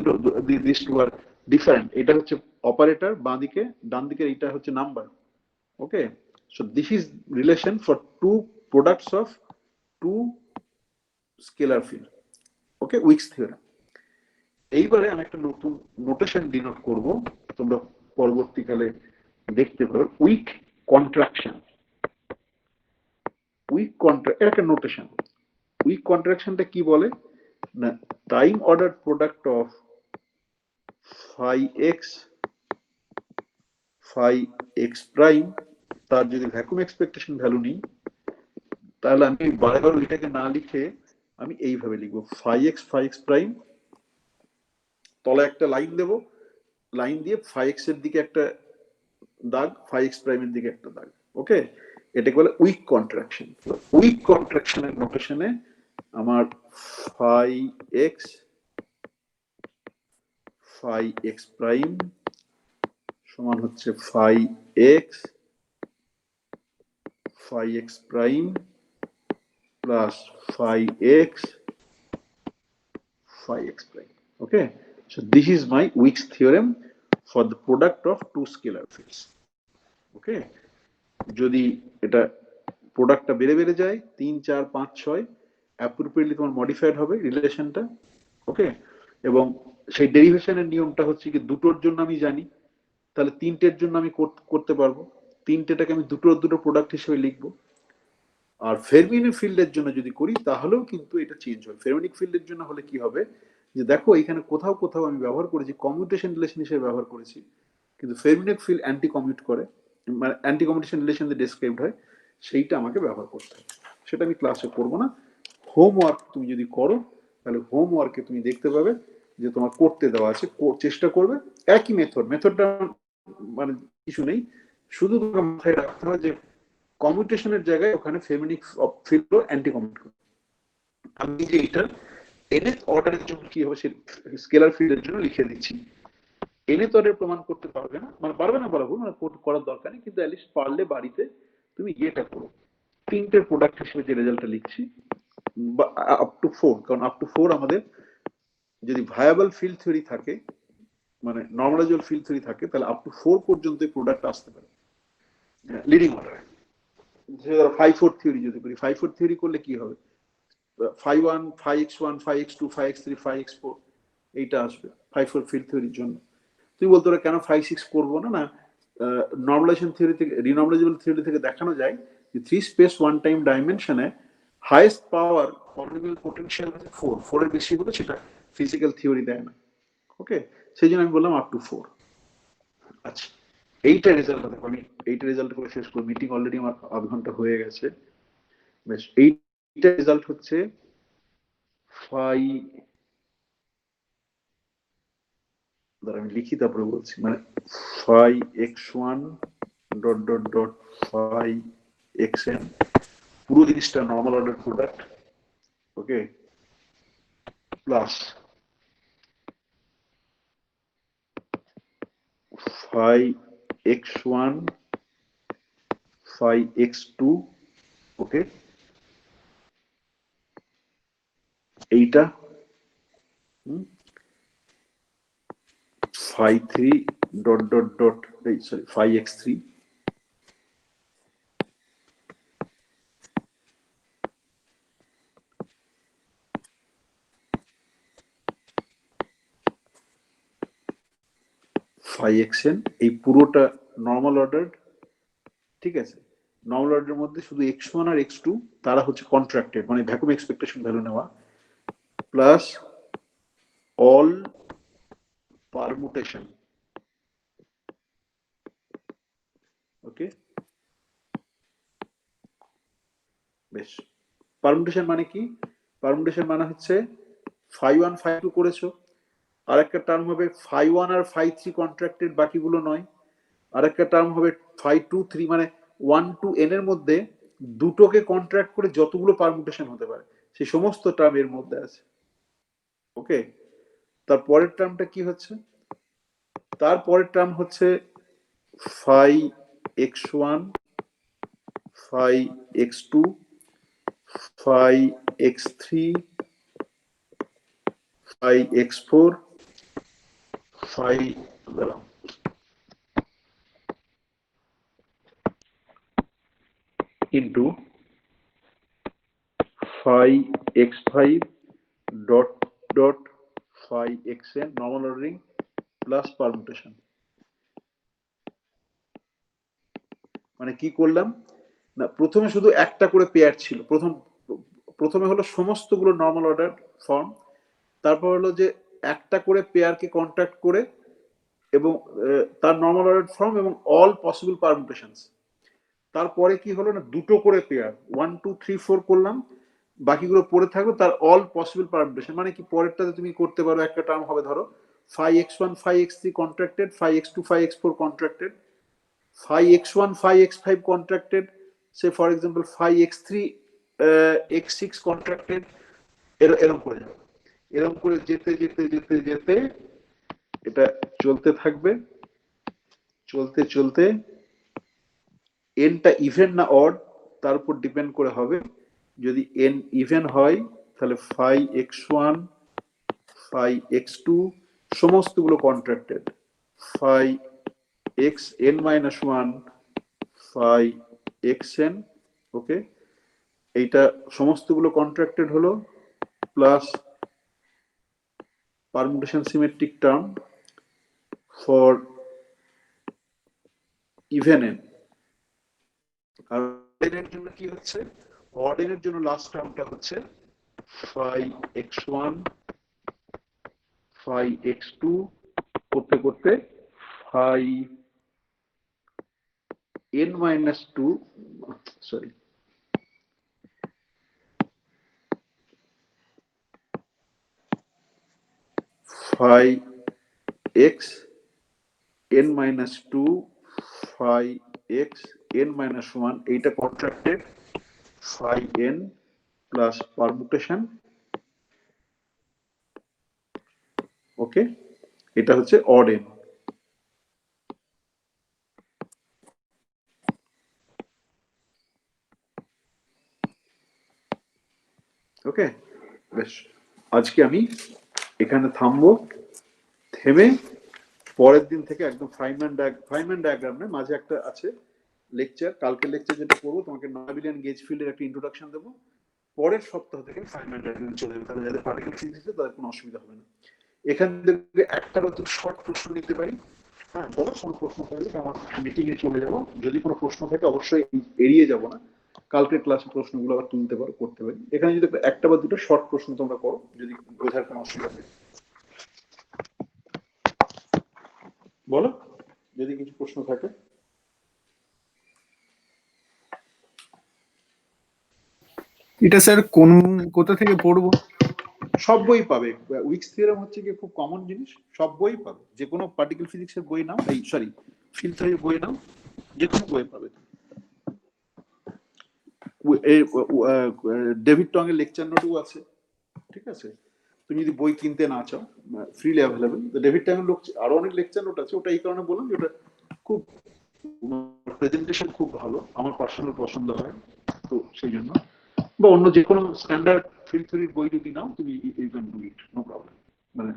দিস টু আর ডিফারেন্ট। এটা হচ্ছে অপারেটর বাঁ দিকে, ডান দিকে এটা হচ্ছে number. Okay, so this is relation for two products of two scalar field. Okay, Wick's theorem. এইবারে আমি একটা নতুন নোটেশন ডিনোট করব, তোমরা পরবর্তীকালে দেখতে পারো। উইক কন্ট্রাকশন, একটা নোটেশন। উইক কন্ট্রাকশনটা কি বলে না, time order product of phi x prime, তার যদি ভ্যাকুয়াম এক্সপেকটেশন ভ্যালু নিই, তাহলে আমি বারে বারে এটাকে না লিখে আমি এইভাবে লিখবো ফাই এক্স প্রাইম, তলায় একটা লাইন দেব, লাইন দিয়ে ফাই এক্স এর দিকে একটা দাগ, ফাই এক্স প্রাইমের দিকে একটা দাগ। ওকে, এটাকে বলে উইক কন্ট্রাকশন। উইক কন্ট্রাকশনের নোটেশনে আমার ফাই এক্স প্রাইম সমান হচ্ছে phi x prime plus phi x prime. Okay, so this is my Week's theorem for the product of two scalar fields. ওকে, যদি এটা প্রোডাক্টটা বেড়ে বেড়ে যায় 3 4 5 6, অ্যাপ্রোপ্রিয়েটলি তোমার মডিফাইড হবে রিলেশনটা। ওকে, এবং সেই ডেরিভেশনের নিয়মটা হচ্ছে কি, দুটোর জন্য আমি জানি, তাহলে তিনটের জন্য আমি করতে পারবো। তিনটেটাকে আমি দুটো দুটো প্রোডাক্ট হিসেবে লিখবো। আর ফেরমিনিক ফিল্ডের জন্য যদি করি তাহলেও কিন্তু এটা চেঞ্জ হবে। ফেরমিনিক ফিল্ডের জন্য হলে কি হবে, যে দেখো এখানে কোথাও কোথাও আমি ব্যবহার করেছি কমিউটেশন রিলেশন হিসেবে ব্যবহার করেছি, কিন্তু ফেরমিনিক ফিল্ড অ্যান্টি কমিউট করে, মানে অ্যান্টি কমিউটেশন রিলেশন দিয়ে ডেসক্রাইবড হয়, সেইটা আমাকে ব্যবহার করতে হবে। সেটা আমি ক্লাসে করবো না। হোমওয়ার্ক তুমি যদি করো তাহলে হোমওয়ার্কে তুমি দেখতে পাবে যে তোমার করতে দেওয়া আছে, চেষ্টা করবে একই মেথডটা মানে কিছু নেই, শুধু তোমাকে মাথায় রাখতে হবে যে কমিউটেশনের জায়গায় ওখানে ফেমিনিক ফিল্ড অ্যান্টি কমিউট করে। আমি যে এটা nth অর্ডারের জন্য কি হবে সে স্কেলার ফিল্ডের জন্য লিখে দিচ্ছি। nth অর্ডার প্রমাণ করতে পারবে না, মানে পারবে না বলা ভুল, মানে করার দরকার নেই, কিন্তু অ্যাটলিস্ট পারলে বাড়িতে তুমি ইয়েটা করো, তিনটের প্রোডাক্ট হিসেবে যে রেজাল্টটা লিখছি বা আপ টু 4, কারণ আপ টু 4 আমাদের যদি ভায়াবল ফিল্ড থিওরি থাকে, মানে নর্মালাইজেবল ফিল্ড থিওরি থাকে, তাহলে আপ টু 4 পর্যন্ত প্রোডাক্ট আসতে পারে লিডিং অর্ডারে। 5-4 থিওরি যদি করি, 5-4 থিওরি করলে কি হবে, 5-1, 5x1, 5x2, 5x3, 5x4 এইটা আসবে 5-4 ফিল্ড থিওরির জন্য। তুমি বলতে পারো কেন 5-6 করবো না? না, নর্মালাইজেশন থিওরি থেকে, রিনর্মালাইজেবল থিওরি থেকে দেখানো যায় যে 3 স্পেস 1 টাইম ডাইমেনশনে হাইয়েস্ট পাওয়ার পলিনোমিয়াল পোটেনশিয়াল আছে 4 এর বেশি হলে সেটা ফিজিক্যাল থিওরি দেয় না। ওকে, সেই জন্য আমি বললাম আপ টু 4। আচ্ছা, এইটা রেজাল্ট হবে, আমি এইটা রেজাল্ট করে শেষ করব, মিটিং অলরেডি আমার আধ ঘন্টা হয়ে গেছে। বেশ, এইটা রেজাল্ট হচ্ছে আমি লিখি তারপরে বলছি, মানে 5x1 dot dot dot 5xn, পুরো জিনিসটা নর্মাল অর্ডার প্রোডাক্ট, ওকে, প্লাস 5x1 5x2, ওকে, এইটা 5-3 dot dot dot, sorry 5x3, xn, এই পুরোটা নর্মাল অর্ডার। ঠিক আছে, নর্মাল অর্ডারের মধ্যে শুধু x1 আর x2 তারা হচ্ছে কন্ট্রাক্টেড, মানে ভ্যাকুয়াম এক্সপেকটেশন ভ্যালু নেওয়া, প্লাস অল পারমুটেশন। ওকে, বেশ, পারমুটেশন মানে কি? পারমুটেশন মানে হচ্ছে 5-1 5-2 করেছো, আর একটা টার্ম হবে 5-1 আর 5-3 কন্ট্রাক্টেড, বাকিগুলো নয়। আর একটা টার্ম হবে 5-2-3, মানে 1 to n এর মধ্যে দুটোকে কন্ট্রাক্ট করে যতগুলো পারমুটেশন হতে পারে সেই সমস্ত টার্ম এর মধ্যে আছে। ওকে, তারপরের টার্মটা কি হচ্ছে? তারপরের টার্ম হচ্ছে 5x1 5x2 5x3 5x4 5 into 5x5 dot dot 5xn normal ordering plus permutation। মানে কি করলাম না, প্রথমে শুধু একটা করে পেয়ার ছিল, প্রথমে হলো সমস্তগুলো নর্মাল অর্ডার ফর্ম, তারপর হলো যে একটা করে পেয়ারকে কন্ট্রাক্ট করে এবং তার নর্মাল অর্ডার ফর্ম এবং অল পসিবল পারমুটেশনস। তারপরে কি হলো না, দুটো করে পেয়ার 1 2 3 4 করলাম, বাকিগুলো পড়ে থাকবে তার অল পসিবল পারমুটেশন। মানে কি, পরেরটাতে তুমি করতে পারো, একটা টার্ম হবে ধরো 5x1 5x3 contracted, 5x2 5x4 contracted, 5x1 5x5 contracted, say for example 5x3 x6 contracted, এরকম করে যাবে। এরকম করে যেতে যেতে যেতে যেতে এটা চলতে থাকবে, চলতে চলতে এনটা ইভেন না অড তার উপর ডিপেন্ড করে হবে। যদি এন ইভেন হয় তাহলে 5x1 5x2 সমস্তগুলো কন্ট্রাক্টেড, 5xn-1 5xn, ওকে, এইটা সমস্তগুলো কন্ট্রাক্টেড হলো, plus permutation symmetric term for even n, আর অর্ডেনের জন্য কি হচ্ছে, অর্ডেনের জন্য লাস্ট টার্মটা হচ্ছে phi x1 phi x2 করতে করতে phi n minus 2, sorry, phi x n minus 2 phi x n minus 1, এইটা contracted phi n plus permutation. Okay, এটা হচ্ছে অড n। ওকে, বেশ, আজকে আমি এখানে থামবো। থেমে পরের দিন থেকে একদম ফাইনম্যান ডায়াগ্রাম না, মাঝে একটা আছে লেকচার, কালকে লেকচার যেটা করবো তোমাকে নয়বিলিয়ন গেজ ফিল্ডের একটা ইন্ট্রোডাকশন দেবো। পরের সপ্তাহ থেকে ফাইনম্যান ডায়াগ্রাম চলে যাবে, তাহলে যাদের পার্টিকেল ফিজিক্সে তাদের কোনো অসুবিধা হবে না। এখান থেকে একটা বা দুটো শর্ট প্রশ্ন নিতে পারি। হ্যাঁ, বলো কোনো প্রশ্ন থাকলে আমার মিটিং এ চলে যাবো, যদি কোনো প্রশ্ন থাকে অবশ্যই এড়িয়ে যাব না, কালকের ক্লাসে প্রশ্নগুলো আবার তুলতে পারো, করতে পারি। এখানে যদি একটা বা দুটো শর্ট প্রশ্ন তোমরা করো, যদি বোঝার কোনো অসুবিধা নেই বলো, যদি কিছু প্রশ্ন থাকে। এটা স্যার কোথা থেকে পড়বো? সব বই পাবে। উইকস থিওরাম হচ্ছে কি খুব কমন জিনিস, সব বই পাবে। যে কোনো পার্টিকেল ফিজিক্সের বই নাও, এই সরি ফিল্ড থিওরির বই নাও, যে কোনো বই পাবে। ডেভিড টং এর লেকচার নোটও আছে, ঠিক আছে। তুমি যদি বই কিনতে না চাও, ফ্রিলি অ্যাভেলেবল। ডেভিড টং এর আরো অনেক লেকচার নোট আছে, ওটা এই কারণে বললাম যে ওটা খুব প্রেজেন্টেশন খুব ভালো, আমার পার্সোনাল পছন্দ হয়, তো সেই জন্য। বা অন্য যে কোনো স্ট্যান্ডার্ড ফিল্ড থিওরির বই যদি নাও তুমি, you can do it, no problem. মানে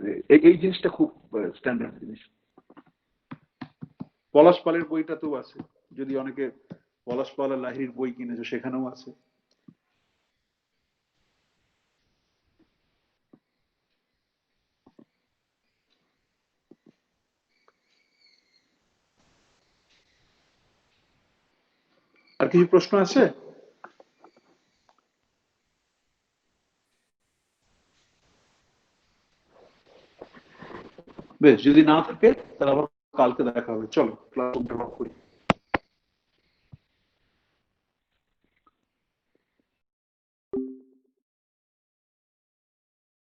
এই জিনিসটা খুব স্ট্যান্ডার্ড জিনিস। পলাশ পালের বইটাতেও আছে, যদি অনেকে পলাশ পাল আর লাহিড়ির বই কিনেছো সেখানেও আছে। আর কিছু প্রশ্ন আছে? বেশ, যদি না থাকে তাহলে আবার কালকে দেখা হবে। চলো ক্লাস করি।